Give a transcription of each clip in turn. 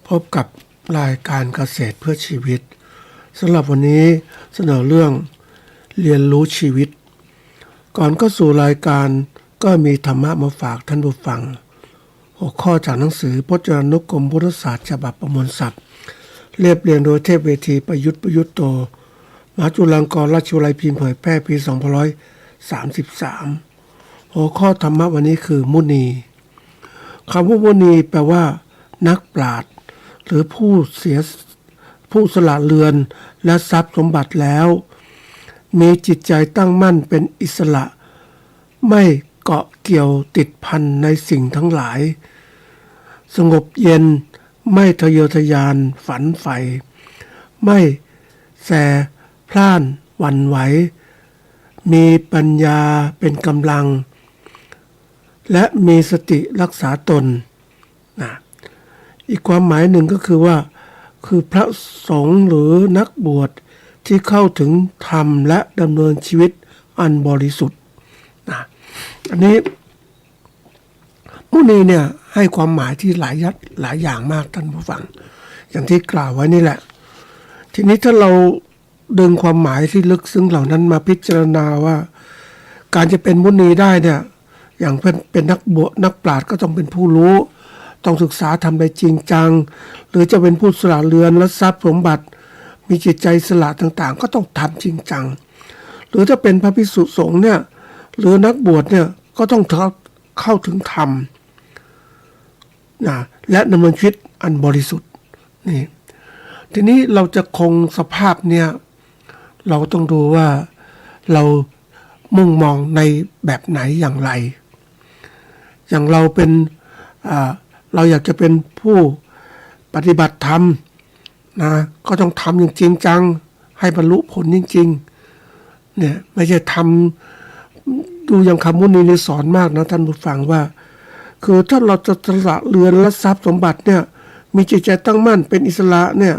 พบกับรายการเกษตรเพื่อชีวิตสำหรับวันนี้เสนอเรื่องเรียนรู้ชีวิตก่อนเข้าสู่รายการก็มีธรรมะมาฝากท่านผู้ฟังหัวข้อจากหนังสือพจนานุกรมพุทธศาสตร์ฉบับประมวลศัพท์เรียบเรียงโดยเทพเวทีประยุทธ์โตมหาจุฬาลงกรณราชวิทยาลัยพิมพ์เผยแพร่ปี2533หัวข้อธรรมะวันนี้คือมุนีคำว่ามุนีแปลว่านักปราชญ์หรือผู้สละเรือนและทรัพย์สมบัติแล้วมีจิตใจตั้งมั่นเป็นอิสระไม่เกาะเกี่ยวติดพันในสิ่งทั้งหลายสงบเย็นไม่ทะเยอทะยานฝันใฝ่ไม่แสพล่านหวั่นไหวมีปัญญาเป็นกำลังและมีสติรักษาตนนะอีกความหมายหนึ่งก็คือว่าคือพระสงฆ์หรือนักบวชที่เข้าถึงธรรมและดำเนินชีวิตอันบริสุทธิ์นะอันนี้มุนีเนี่ยให้ความหมายที่หลายอย่างมากท่านผู้ฟังอย่างที่กล่าวไว้นี่แหละทีนี้ถ้าเราดึงความหมายที่ลึกซึ้งเหล่านั้นมาพิจารณาว่าการจะเป็นมุนีได้เนี่ยอย่างเป็นนักบวชนักปราชญ์ก็ต้องเป็นผู้รู้ต้องศึกษาทำได้จริงจังหรือจะเป็นผู้สละเรือนและทรัพย์สมบัติมีจิตใจสละต่างๆก็ต้องทำจริงจังหรือถ้าเป็นพระภิกษุสงฆ์เนี่ยหรือนักบวชเนี่ยก็ต้องเข้าถึงธรรมนะและดำเนินชีวิตอันบริสุทธิ์นี่ทีนี้เราจะคงสภาพเนี่ยเราต้องดูว่าเรามุ่งมองในแบบไหนอย่างไรอย่างเราเป็นเราอยากจะเป็นผู้ปฏิบัติธรรมนะก็ต้องทำอย่างจริงจังให้บรรลุผลจริงๆเนี่ยไม่ใช่ทำดูอย่างคำมุนีนี่สอนมากนะท่านผู้ฟังว่าคือถ้าเราจะสละเรือนและทรัพย์สมบัติเนี่ยมีจิตใจตั้งมั่นเป็นอิสระเนี่ย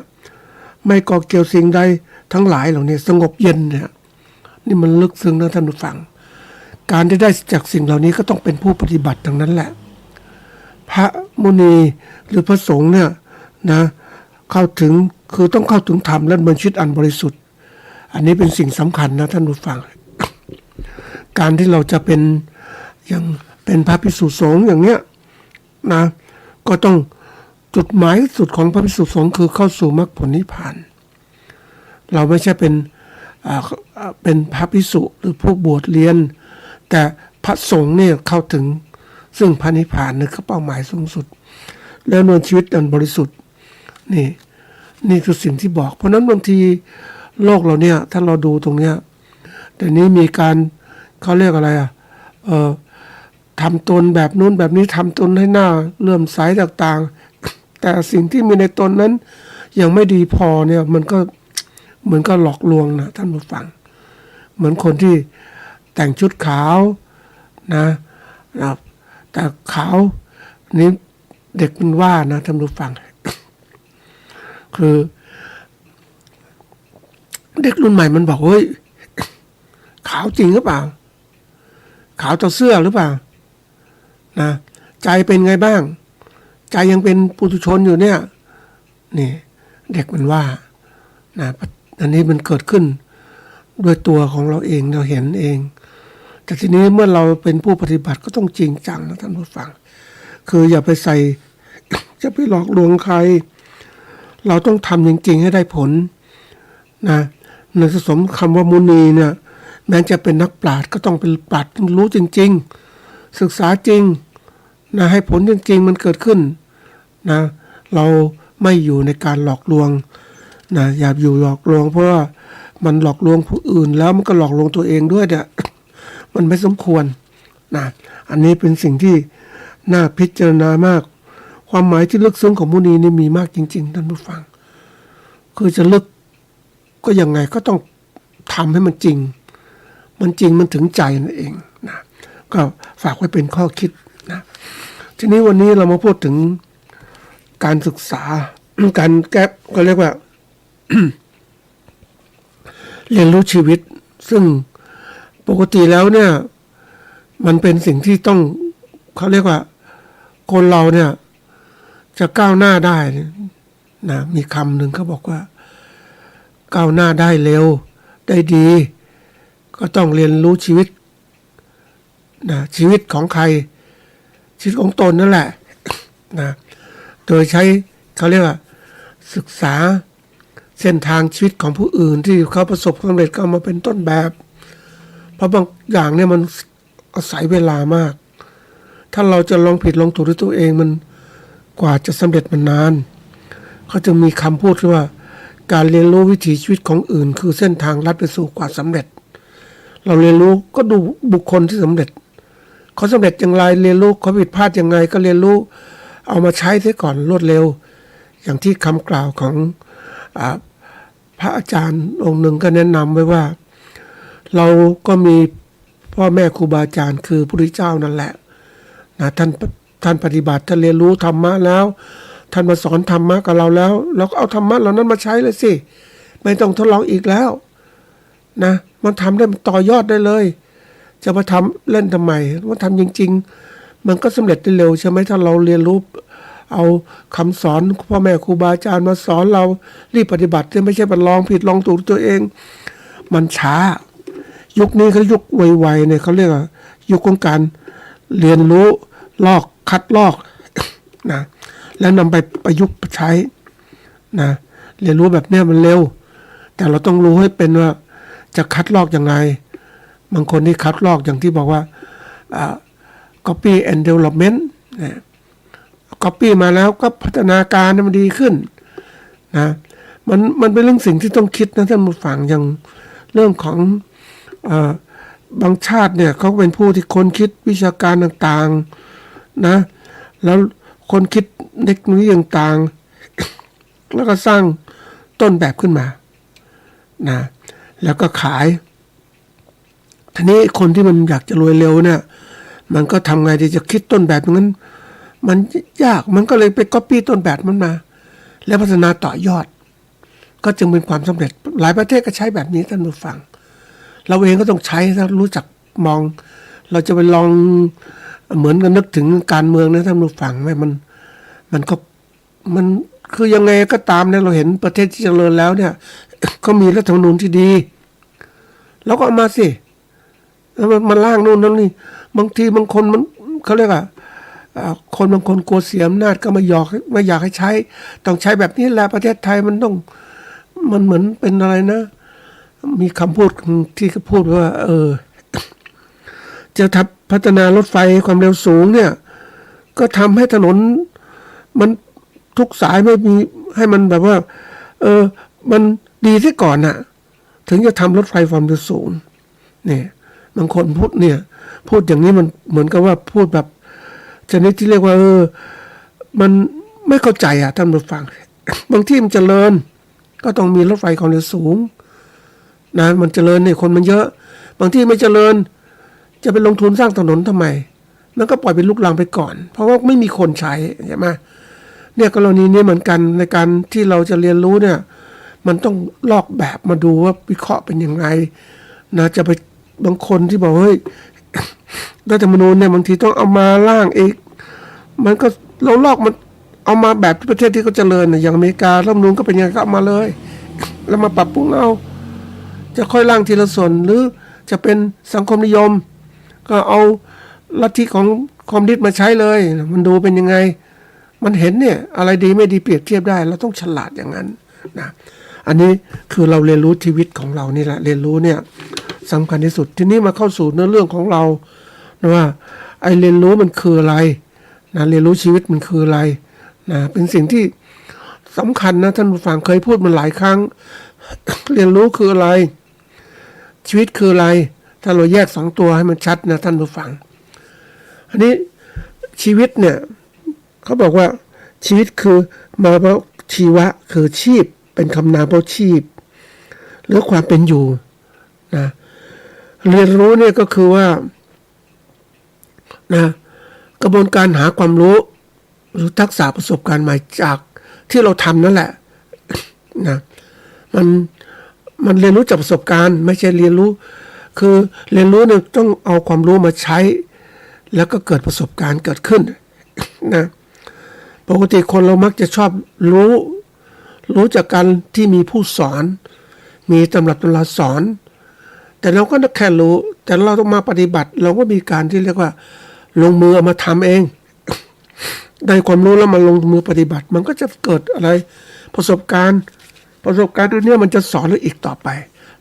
ไม่ก่อเกี่ยวสิ่งใดทั้งหลายเหล่านี้สงบเย็นเนี่ยนี่มันลึกซึ้งนะท่านผู้ฟังการที่ได้จากสิ่งเหล่านี้ก็ต้องเป็นผู้ปฏิบัติทั้งนั้นแหละพระมุนีหรือพระสงฆ์เนี่ยนะเข้าถึงคือต้องเข้าถึงธรรมและดำเนินชีวิตอันบริสุทธิ์อันนี้เป็นสิ่งสำคัญนะท่านผู้ฟังการที่เราจะเป็นอย่างเป็นพระภิกษุสงฆ์อย่างเนี้ยนะก็ต้องจุดหมายสุดของพระภิกษุสงฆ์คือเข้าสู่มรรคผลนิพพานเราไม่ใช่เป็นพระภิกษุหรือผู้บวชเรียนแต่พระสงฆ์เนี่ยเข้าถึงซึ่งพระนิพพานนี่คือเป้าหมายสูงสุดแล้วดำเนินชีวิตอันบริสุทธิ์นี่คือสิ่งที่บอกเพราะนั้นบางทีโลกเราเนี่ยถ้าเราดูตรงเนี้ยแต่นี้มีการเขาเรียกอะไรทำตนแบบนู้นแบบนี้ทำตนให้หน้าเลื่อมใสต่างๆแต่สิ่งที่มีในตนนั้นยังไม่ดีพอเนี่ยมันก็เหมือนกับหลอกลวงนะท่านผู้ฟังเหมือนคนที่แต่งชุดขาวนะแต่ขาวนี้เด็กมันว่านะท่านผู้ฟังคือเด็กรุ่นใหม่มันบอกเฮ้ยขาวจริงหรือเปล่าขาวต่อเสื้อหรือเปล่านะใจเป็นไงบ้างใจยังเป็นปุถุชนอยู่เนี่ยนี่เด็กมันว่านะอันนี้มันเกิดขึ้นด้วยตัวของเราเองเราเห็นเองแต่ทีนี้เมื่อเราเป็นผู้ปฏิบัติก็ต้องจริงจังนะท่านผู้ฟังคืออย่าไปใส่จะไปหลอกลวงใครเราต้องทำจริงๆให้ได้ผลนะในสมคำว่ามุนีเนี่ยแม้จะเป็นนักปราชญ์ก็ต้องเป็นปราชญ์รู้จริงๆศึกษาจริงนะให้ผลจริงๆมันเกิดขึ้นนะเราไม่อยู่ในการหลอกลวงนะอย่าอยู่หลอกลวงเพราะว่ามันหลอกลวงผู้อื่นแล้วมันก็หลอกลวงตัวเองด้วยเนี่ยมันไม่สมควรนะอันนี้เป็นสิ่งที่น่าพิจารณามากความหมายที่ลึกซึ้งของมุนีนี่มีมากจริงๆท่านผู้ฟังคือจะลึกก็ยังไงก็ต้องทำให้มันจริงมันถึงใจนั่นเองนะก็ฝากไว้เป็นข้อคิดนะทีนี้วันนี้เรามาพูดถึงการศึกษา การแก้ก็เรียกว่า เรียนรู้ชีวิตซึ่งปกติแล้วเนี่ยมันเป็นสิ่งที่ต้องเขาเรียกว่าคนเราเนี่ยจะก้าวหน้าได้ นะมีคำหนึ่งเขาบอกว่าก้าวหน้าได้เร็วได้ดี ก็ต้องเรียนรู้ชีวิตนะชีวิตของใครชีวิตของตนนั่นแหละนะโดยใช้เขาเรียกว่าศึกษาเส้นทางชีวิตของผู้อื่นที่เขาประสบความสำเร็จก็มาเป็นต้นแบบเพราะบางอย่างเนี่ยมันอาศัยเวลามากถ้าเราจะลองผิดลองถูกด้วยตัวเองมันกว่าจะสำเร็จมันนานเขาจึงมีคำพูดว่าการเรียนรู้วิถีชีวิตของอื่นคือเส้นทางลัดไปสู่ความสำเร็จเราเรียนรู้ก็ดูบุคคลที่สำเร็จเขาสำเร็จอย่างไรเรียนรู้เขาผิดพลาดยังไงก็เรียนรู้เอามาใช้เสียก่อนรวดเร็วอย่างที่คำกล่าวของพระอาจารย์องค์หนึ่งก็แนะนำไว้ว่าเราก็มีพ่อแม่ครูบาอาจารย์คือพระพุทธเจ้านั่นแหละนะท่านปฏิบัติท่านเรียนรู้ธรรมะแล้วท่านมาสอนธรรมะกับเราแล้วเราก็เอาธรรมะเหล่านั้นมาใช้เลยสิไม่ต้องทดลองอีกแล้วนะมันทำได้ต่อยอดได้เลยจะมาทำเล่นทำไมว่าทำจริงๆมันก็สำเร็จได้เร็วใช่ไหมถ้าเราเรียนรู้เอาคำสอนพ่อแม่ครูบาอาจารย์มาสอนเรารีบปฏิบัติไม่ใช่ไปลองผิดลองถูกตัวเองมันช้ายุคนี้เขายุคไวๆเนี่ยเขาเรียกว่ายุคของการเรียนรู้ลอกคัดลอกนะแล้วนำไปประยุกต์ใช้นะเรียนรู้แบบเนี้ยมันเร็วแต่เราต้องรู้ให้เป็นว่าจะคัดลอกยังไงบางคนที่คัดลอกอย่างที่บอกว่าcopy and development นะ copy มาแล้วก็พัฒนาการมันดีขึ้นนะมันเป็นเรื่องสิ่งที่ต้องคิดนะท่านผู้ฟังอย่างเรื่องของบางชาติเนี่ยเขาเป็นผู้ที่คนคิดวิชาการต่างๆนะแล้วคนคิดเทคโนโลยีต่างๆแล้วก็สร้างต้นแบบขึ้นมานะแล้วก็ขายทีนี้คนที่มันอยากจะรวยเร็วเนี่ยมันก็ทำไงที่จะคิดต้นแบบนั้นมันยากมันก็เลยไปก๊อปปี้ต้นแบบมันมาแล้วพัฒนาต่อยอดก็จึงเป็นความสำเร็จหลายประเทศก็ใช้แบบนี้ท่านผู้ฟังเราเองก็ต้องใช้ถ้ารู้จักมองเราจะไปลองเหมือนกันนึกถึงการเมืองนะท่านผู้ฟังไหมมันก็มันคือยังไงก็ตามเนี่ยเราเห็นประเทศที่เจริญแล้วเนี่ยก็มีรัฐธรรมนูญที่ดีแล้วก็เอามาสิแล้วมันล่างนู่นนั่นนี่บางทีบางคนมันเขาเรียกว่าคนบางคนกลัวเสียอำนาจก็ไม่อยากให้ใช้ต้องใช้แบบนี้แหละประเทศไทยมันต้องมันเหมือนเป็นอะไรนะมีคำพูดที่เขาพูดว่าจะทำพัฒนารถไฟความเร็วสูงเนี่ยก็ทำให้ถนนมันทุกสายไม่มีให้มันแบบว่ามันดีที่ก่อนน่ะถึงจะทำรถไฟความเร็วสูงเนี่ยบางคนพูดอย่างนี้มันเหมือนกับว่าพูดแบบชนิดที่เรียกว่ามันไม่เข้าใจท่านผู้ฟัง บางที่มันเจริญก็ต้องมีรถไฟความเร็วสูงนะมันเจริญเนี่ยคนมันเยอะบางที่ไม่เจริญจะไปลงทุนสร้างถนนทำไมมันก็ปล่อยเป็นลูกรังไปก่อนเพราะว่าไม่มีคนใช้ใช่ไหมเนี่ยกรณีนี้เหมือนกันในการที่เราจะเรียนรู้เนี่ยมันต้องลอกแบบมาดูว่าวิเคราะห์เป็นยังไงนะจะไปบางคนที่บอกเฮ้ยรัฐธรรมนูญเนี่ยบางทีต้องเอามาร่างเองมันก็เราลอกมันเอามาแบบที่ประเทศที่เขาเจริญอย่างอเมริการัฐธรรมนูญก็เป็นยังไงก็เอามาเลยแล้วมาปรับปรุงเอาจะค่อยร่างทีละส่วนหรือจะเป็นสังคมนิยมก็เอาลัทธิของคอมมิวนิสต์มาใช้เลยมันดูเป็นยังไงมันเห็นเนี่ยอะไรดีไม่ดีเปรียบเทียบได้เราต้องฉลาดอย่างนั้นนะอันนี้คือเราเรียนรู้ชีวิตของเรานี่แหละเรียนรู้เนี่ยสำคัญที่สุดทีนี้มาเข้าสู่เรื่องของเรานะว่าไอเรียนรู้มันคืออะไรนะเรียนรู้ชีวิตมันคืออะไรนะเป็นสิ่งที่สำคัญนะท่านผู้ฟังเคยพูดมันหลายครั้ง เรียนรู้คืออะไรชีวิตคืออะไรถ้าเราแยกสองตัวให้มันชัดนะท่านผู้ฟังอันนี้ชีวิตเนี่ยเขาบอกว่าชีวิตคือมาเพราะชีวะคือชีพเป็นคำนามเพราะชีพหรือความเป็นอยู่นะเรียนรู้เนี่ยก็คือว่านะกระบวนการหาความรู้หรือทักษะประสบการณ์ใหม่จากที่เราทำนั่นแหละนะมันเรียนรู้จากประสบการณ์ไม่ใช่เรียนรู้คือเรียนรู้เนี่ยต้องเอาความรู้มาใช้แล้วก็เกิดประสบการณ์เกิดขึ้นนะปกติคนเรามักจะชอบรู้ รู้จากการที่มีผู้สอนมีตำรับตำราสอนแต่เราก็แค่รู้แต่เราต้องมาปฏิบัติเราก็มีการที่เรียกว่าลงมือเอามาทำเองได้ความรู้แล้วมาลงมือปฏิบัติมันก็จะเกิดอะไรประสบการณ์ตัวเนี้ยมันจะสอนเราอีกต่อไป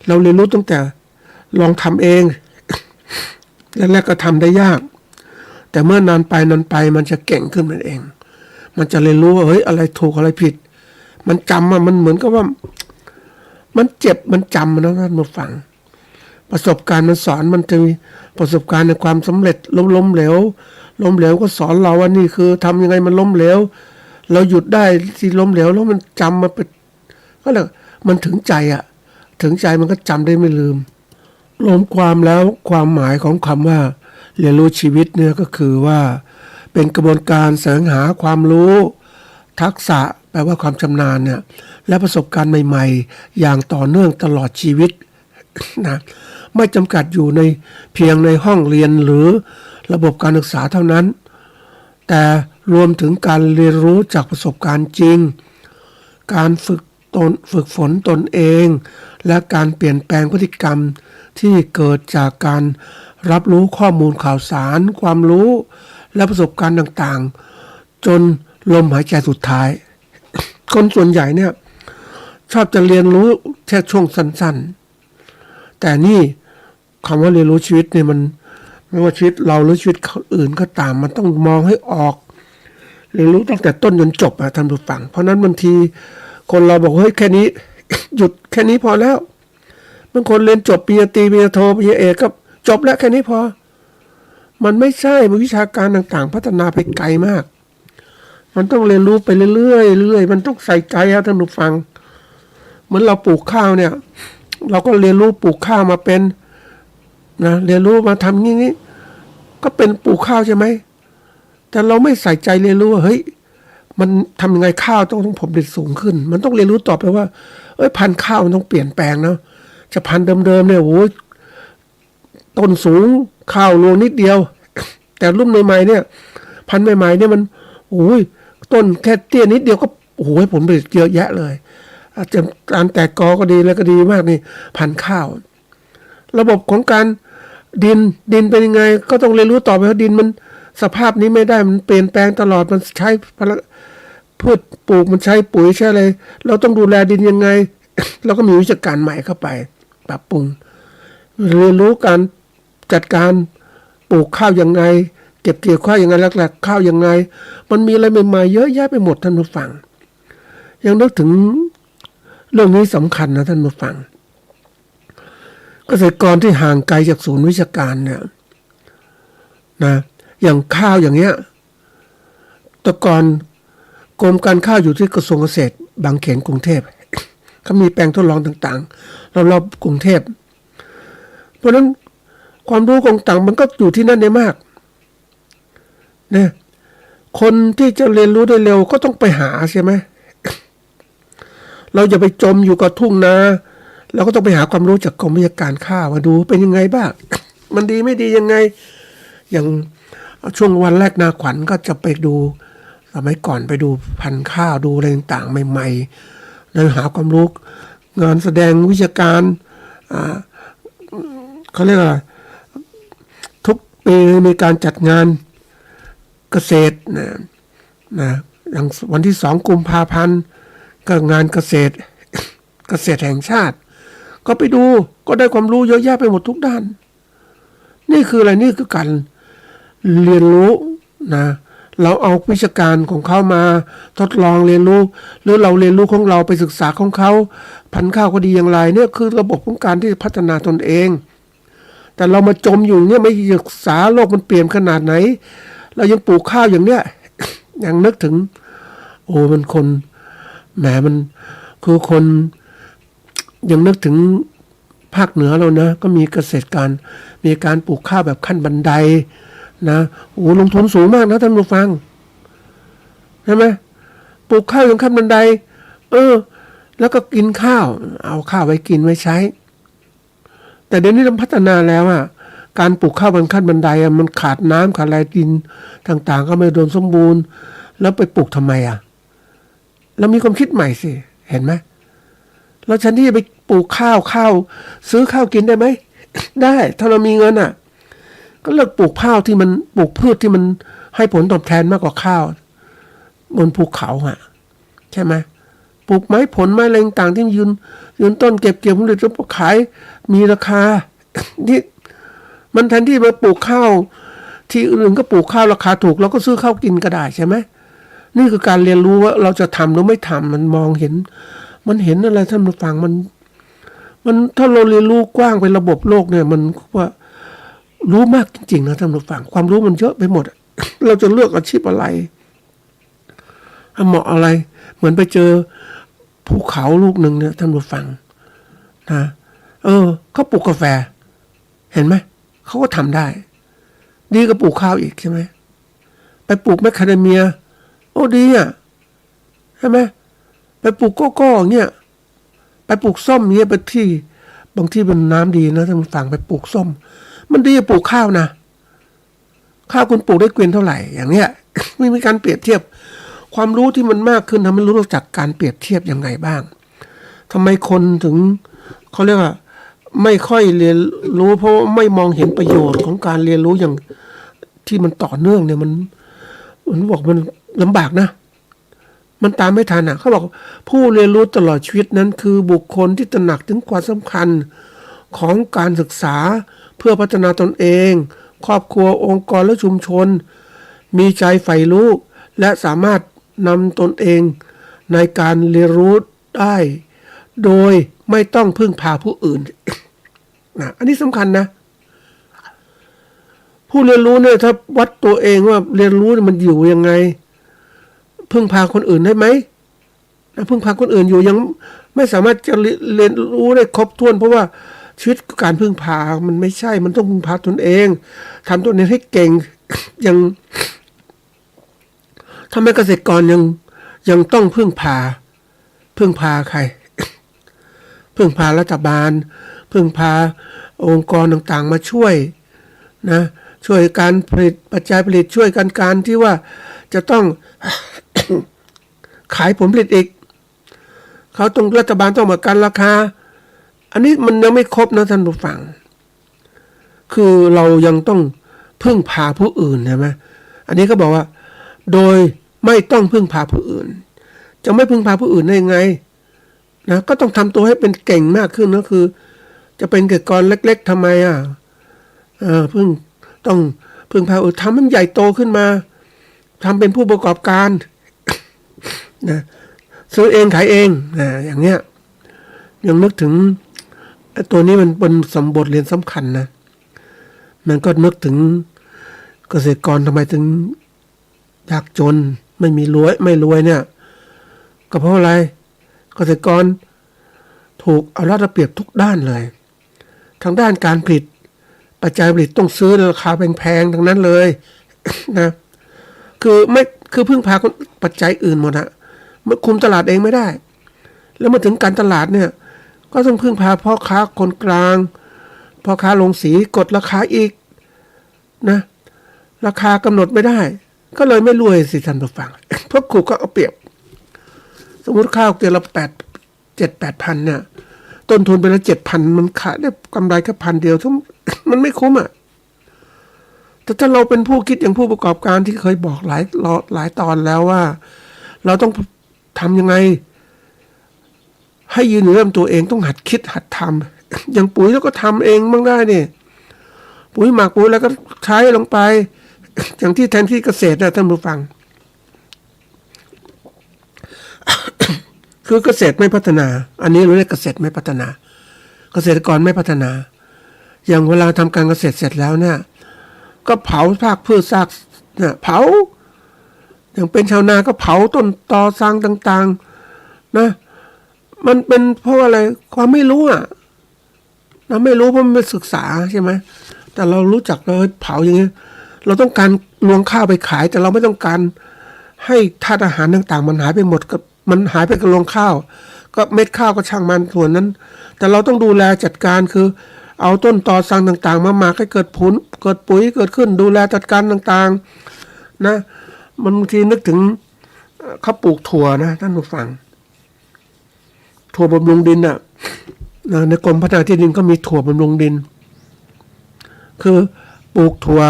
เราเรียนรู้ตั้งแต่ลองทำเองแรกๆก็ทำได้ยากแต่เมื่อนานไปมันจะเก่งขึ้นมันเองมันจะเรียนรู้ว่าเฮ้ยอะไรถูกอะไรผิดมันจำมันเหมือนกับว่ามันเจ็บมันจำนะท่านผู้ฟังประสบการณ์มันสอนมันจะมีประสบการณ์ในความสำเร็จล้มเหลวก็สอนเราว่านี่คือทำยังไงมันล้มเหลวเราหยุดได้ที่ล้มเหลวแล้วมันจำมาเป็นก็เลยมันถึงใจถึงใจมันก็จำได้ไม่ลืมรวมความแล้วความหมายของคำว่าเรียนรู้ชีวิตเนี่ยก็คือว่าเป็นกระบวนการแสวงหาความรู้ทักษะแปลว่าความชำนาญเนี่ยและประสบการณ์ใหม่ๆอย่างต่อเนื่องตลอดชีวิตนะไม่จำกัดอยู่ในเพียงในห้องเรียนหรือระบบการศึกษาเท่านั้นแต่รวมถึงการเรียนรู้จากประสบการณ์จริงการฝึกฝนตนเองและการเปลี่ยนแปลงพฤติกรรมที่เกิดจากการรับรู้ข้อมูลข่าวสารความรู้และประสบการณ์ต่างๆจนลมหายใจสุดท้ายคนส่วนใหญ่เนี่ยชอบจะเรียนรู้แค่ช่วงสั้นๆแต่นี่คำว่าเรียนรู้ชีวิตเนี่ยมันไม่ว่าชีวิตเราหรือชีวิตคนอื่นก็ตามมันต้องมองให้ออกเรียนรู้ตั้งแต่ต้นจนจบท่านผู้ฟังเพราะนั้นบางทีคนเราบอกเฮ้ยแค่นี้ หยุดแค่นี้พอแล้วบางคนเรียนจบปริญญาตรีปริญญาโทปริญญาเอกก็จบแล้วแค่นี้พอมันไม่ใช่วิชาการต่างๆพัฒนาไปไกลมากมันต้องเรียนรู้ไปเรื่อยๆมันต้องใส่ใจท่านผู้ฟังเหมือนเราปลูกข้าวเนี่ยเราก็เรียนรู้ปลูกข้าวมาเป็นนะเรียนรู้มาทำงี้ก็เป็นปลูกข้าวใช่ไหมแต่เราไม่ใส่ใจเรียนรู้ว่าเฮ้ยมันทำยังไงข้าวต้องผลผลิตสูงขึ้นมันต้องเรียนรู้ต่อไปว่าพันธุ์ข้าวมันต้องเปลี่ยนแปลงนะจะพันธุ์เดิมๆเนี่ยโอ้ยต้นสูงข้าวรวงนิดเดียวแต่รุ่นใหม่ๆเนี่ยพันธุ์ใหม่ๆเนี่ยมันโอ้ยต้นแค่เตี้ยนิดเดียวก็โอ้ยผลผลิตเยอะแยะเลยอาจจะการแตกกอก็ดีแล้วก็ดีมากนี่พันธุ์ข้าวระบบของการดินเป็นยังไงก็ต้องเรียนรู้ต่อไปว่าดินมันสภาพนี้ไม่ได้มันเปลี่ยนแปลงตลอดมันใช้พืชปลูกมันใช้ปุ๋ยใช้อะไรเราต้องดูแลดินยังไง เราก็มีวิชาการใหม่เข้าไปปรับปรุงเรียนรู้การจัดการปลูกข้าวยังไงเก็บเกี่ยวข้าวยังไงหลักๆข้าวยังไงมันมีอะไรใหม่ๆเยอะแยะไปหมดท่านผู้ฟังยังนึกถึงเรื่องนี้สำคัญนะท่านผู้ฟังเกษตรกรที่ห่างไกลจากศูนย์วิชาการเนี่ยนะอย่างข้าวอย่างเงี้ยแต่ก่อนกรมการข้าวอยู่ที่กระทรวงเกษตรบางเขนกรุงเทพเขามีแปลงทดลองต่างๆรอบๆกรุงเทพเพราะนั้นความรู้ต่างๆมันก็อยู่ที่นั่นได้มากนะคนที่จะเรียนรู้ได้เร็วก็ต้องไปหาใช่ไหมเราจะไปจมอยู่กับทุ่งนาเราก็ต้องไปหาความรู้จากกรมวิชาการข้าวมาดูเป็นยังไงบ้าง มันดีไม่ดียังไงอย่างช่วงวันแรกนาขวัญก็จะไปดูสมัยก่อนไปดูพันธุ์ข้าวดูอะไรต่างๆใหม่ๆแล้วหาความรู้งานแสดงวิชาการเขาเรียกอะไรทุกปีมีการจัดงานเกษตรนะอย่างวันที่2 กุมภาพันธ์ก็งานเกษตรแห่งชาติก็ไปดูก็ได้ความรู้เยอะแยะไปหมดทุกด้านนี่คืออะไรนี่คือการเรียนรู้นะเราเอาวิชาการของเขามาทดลองเรียนรู้หรือเราเรียนรู้ของเราไปศึกษาของเขาพันธุ์ข้าวก็ดีอย่างไรเนี่ยคือระบบของการที่พัฒนาตนเองแต่เรามาจมอยู่เนี่ยไม่ศึกษาโลกมันเปลี่ยนขนาดไหนเรายังปลูกข้าวอย่างเนี้ย ยังนึกถึงโอ้มันคนแหมมันคือคนยังนึกถึงภาคเหนือเรานะก็มีเกษตรการมีการปลูกข้าวแบบขั้นบันไดนะโอ้ลงทุนสูงมากนะท่านผู้ฟังใช่ไหมปลูกข้าวอย่างขั้นบันไดแล้วก็กินข้าวเอาข้าวไว้กินไว้ใช้แต่เดี๋ยวนี้เราพัฒนาแล้วการปลูกข้าวบนขั้นบันไดมันขาดน้ำขาดอะไรดินต่างๆก็ไม่โดนสมบูรณ์แล้วไปปลูกทำไมเรามีความคิดใหม่สิ เห็นไหมแล้วฉันที่จะไปปลูกข้าวซื้อข้าวกินได้ไหม ได้ถ้าเรามีเงินอ่ะก็เลิกปลูกข้าวที่มันปลูกพืชที่มันให้ผลตอบแทนมากกว่าข้าวบนภูเขาอ่ะใช่ไหมปลูกไม้ผลไม้อะไรต่างที่ยืนต้นเก็บผลผลิตแล้วขายมีราคา นี่มันแทนที่มาปลูกข้าวที่อื่นก็ปลูกข้าวราคาถูกเราก็ซื้อข้าวกินก็ได้ใช่ไหมนี่คือการเรียนรู้ว่าเราจะทำหรือไม่ทำมันมองเห็นมันเห็นอะไรท่านผู้ฟังมันถ้าเราเรียนรู้กว้างไประบบโลกเนี่ยมันว่ารู้มากจริงๆนะท่านผู้ฟังความรู้มันเยอะไปหมด เราจะเลือกอาชีพอะไรเหมาะอะไรเหมือนไปเจอภูเขาลูกหนึ่งเนี่ยท่านผู้ฟังนะเขาปลูกกาแฟเห็นไหมเขาก็ทำได้ดีก็ปลูกข้าวอีกใช่ไหมไปปลูกแมคคาเดเมียโอ้ดีอ่ะใช่ไหมไปปลูกโกโก้เงี้ยไปปลูกส้มเงี้ยไปที่บางที่เป็นน้ำดีนะท่านผู้ฟังไปปลูกส้มมันดีกว่าปลูกข้าวนะข้าวคุณปลูกได้เกวียนเท่าไหร่อย่างเนี้ย ไม่มีการเปรียบเทียบความรู้ที่มันมากขึ้นทำให้รู้จักการเปรียบเทียบยังไงบ้างทำไมคนถึงเขาเรียกว่าไม่ค่อยเรียนรู้เพราะไม่มองเห็นประโยชน์ของการเรียนรู้อย่างที่มันต่อเนื่องเนี่ยมันบอกมันลำบากนะมันตามไม่ทันอ่ะเขาบอกผู้เรียนรู้ตลอดชีวิตนั้นคือบุคคลที่ตระหนักถึงความสำคัญของการศึกษาเพื่อพัฒนาตนเองครอบครัวองค์กรและชุมชนมีใจใฝ่รู้และสามารถนำตนเองในการเรียนรู้ได้โดยไม่ต้องพึ่งพาผู้อื่น นะอันนี้สำคัญนะผู้เรียนรู้เนี่ยถ้าวัดตัวเองว่าเรียนรู้มันอยู่ยังไงพึ่งพาคนอื่นได้ไหมพึ่งพาคนอื่นอยู่ยังไม่สามารถจะเรียนรู้ได้ครบถ้วนเพราะว่าชีวิตการพึ่งพามันไม่ใช่มันต้องพึ่งพาตนเองทำตัวเองให้เก่ง ยังทำไมเกษตรกรยังต้องพึ่งพาใคร พึ่งพารัฐบาลพึ่งพาองค์กรต่างๆมาช่วยนะช่วยการผลิตปัจจัยผลิตช่วยการที่ว่าจะต้อง ขายผลผลิตอีกเขาต้องรัฐบาลต้องมากันราคาอันนี้มันยังไม่ครบนะท่านผู้ฟังคือเรายังต้องพึ่งพาผู้อื่นใช่ไหมอันนี้ก็บอกว่าโดยไม่ต้องพึ่งพาผู้อื่นจะไม่พึ่งพาผู้อื่นได้ยังไงนะก็ต้องทำตัวให้เป็นเก่งมากขึ้นก็คือจะเป็นเกษตรกรเล็กๆทำไมต้องพึ่งพาทำมันใหญ่โตขึ้นมาทำเป็นผู้ประกอบการ นะซื้อเองขายเองอย่างเงี้ยยังนึกถึงตัวนี้มันเป็นบทเรียนสำคัญนะมันก็นึกถึงเกษตรกรทำไมถึงยากจนไม่รวยเนี่ยก็เพราะอะไรเกษตรกรถูกเอารัดเอาเปรียบทุกด้านเลยทางด้านการผลิตปัจจัยผลิตต้องซื้อราคาแพงๆทั้งนั้นเลย นะคือพึ่งพาปัจจัยอื่นหมดอะมันคุมตลาดเองไม่ได้แล้วมาถึงการตลาดเนี่ยก็ต้องพึ่งพาพ่อค้าคนกลางพ่อค้าลงสีกดราคาอีกนะราคากำหนดไม่ได้ก็เลยไม่รวยสิท่านผู้ฟัง เพราะขู่ก็เอาเปรียบสมมติข้าวเกลือละ7-8 พันเนี่ยต้นทุนไปละ7,000มันขายได้กำไรแค่1,000เดียวทั้ง มันไม่คุ้มอ่ะแต่ถ้าเราเป็นผู้คิดอย่างผู้ประกอบการที่เคยบอกหลายตอนแล้วว่าเราต้องทำยังไงให้ยืนเหนือตัวเองต้องหัดคิดหัดทำ อย่างปุ๋ยแล้วก็ทำเองบ้างได้เนี่ยปุ๋ยหมักปุ๋ยแล้วก็ใช้ลงไป อย่างที่แทนที่เกษตรนะท่านผู้ฟัง คือเกษตรไม่พัฒนาอันนี้เราเรียกเกษตรไม่พัฒนาเกษตรกรไม่พัฒนาอย่างเวลาทำการเกษตรเสร็จแล้วเนี่ยก็เผาซากพืชซากเนี่ยเผาอย่างเป็นชาวนาก็เผาต้นตอสร้างต่างๆนะมันเป็นเพราะอะไรความไม่รู้อ่ะเราไม่รู้เพราะไม่ศึกษาใช่ไหมแต่เรารู้จักเราเผาอย่างเงี้ยเราต้องการรวงข้าวไปขายแต่เราไม่ต้องการให้ธาตุอาหารต่างๆมันหายไปหมดกับมันหายไปกับรวงข้าวก็เม็ดข้าวก็ช่างมันส่วนนั้นแต่เราต้องดูแลจัดการคือเอาต้นตอสั่งต่างๆมาหมักให้เกิดผลเกิดปุ๋ยเกิดขึ้นดูแลจัดการต่างๆนะมันบางทีนึกถึงเขาปลูกถั่วนะท่านผู้ฟัง ถั่วบำรุงดินน่ะในกรมพัฒนาที่ดินก็มีถั่วบำรุงดินคือปลูกถั่ว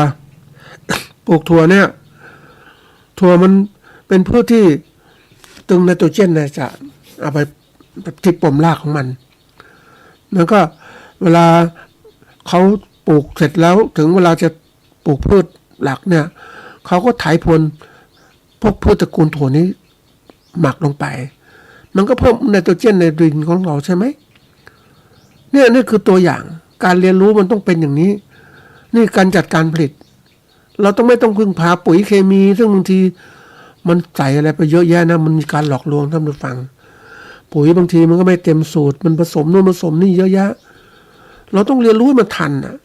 ปลูกถั่วเนี่ยถั่วมันเป็นพืชที่ตึงไนโตรเจนเนี่ยจะเอาไปที่ปมรากของมันแล้วก็เวลาเขาปลูกเสร็จแล้วถึงเวลาจะปลูกพืชหลักเนี่ยเขาก็ไถพรวนพวกพืชตระกูลถั่วนี้หมักลงไปมันก็เพิ่มไนโตรเจนในดินของเราใช่ไหมเนี่ยนี่คือตัวอย่างการเรียนรู้มันต้องเป็นอย่างนี้นี่การจัดการผลิตเราต้องไม่ต้องพึ่งพาปุ๋ยเคมีซึ่งบางทีมันใส่อะไรไปเยอะแยะนะมันมีการหลอกลวงท่านผู้ฟังปุ๋ยบางทีมันก็ไม่เต็มสูตรมันผสมนู่นผสมนี่เยอะแยะเราต้องเรียนรู้ให้มันทันนะ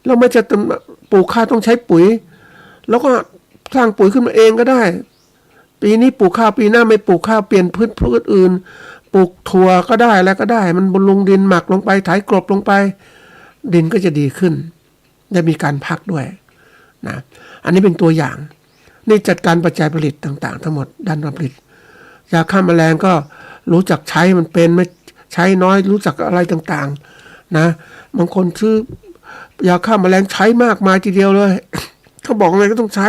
เราไม่จะปลูกข้าวต้องใช้ปุ๋ยแล้วก็สร้างปุ๋ยขึ้นมาเองก็ได้ปีนี้ปลูกข้าวปีหน้าไม่ปลูกข้าวเปลี่ยนพืชอื่นปลูกถั่วก็ได้แล้วก็ได้มันบำรุงดินหมักลงไปไถกลบลงไปดินก็จะดีขึ้นได้มีการพักด้วยนะอันนี้เป็นตัวอย่างนี่จัดการปัจจัยผลิตต่างๆทั้งหมดด้านการผลิตยาฆ่าแมลงก็รู้จักใช้มันเป็นไม่ใช้น้อยรู้จักอะไรต่างๆนะบางคนซื้อยาฆ่าแมลงใช้มากมายทีเดียวเลย เขาบอกอะไรก็ต้องใช้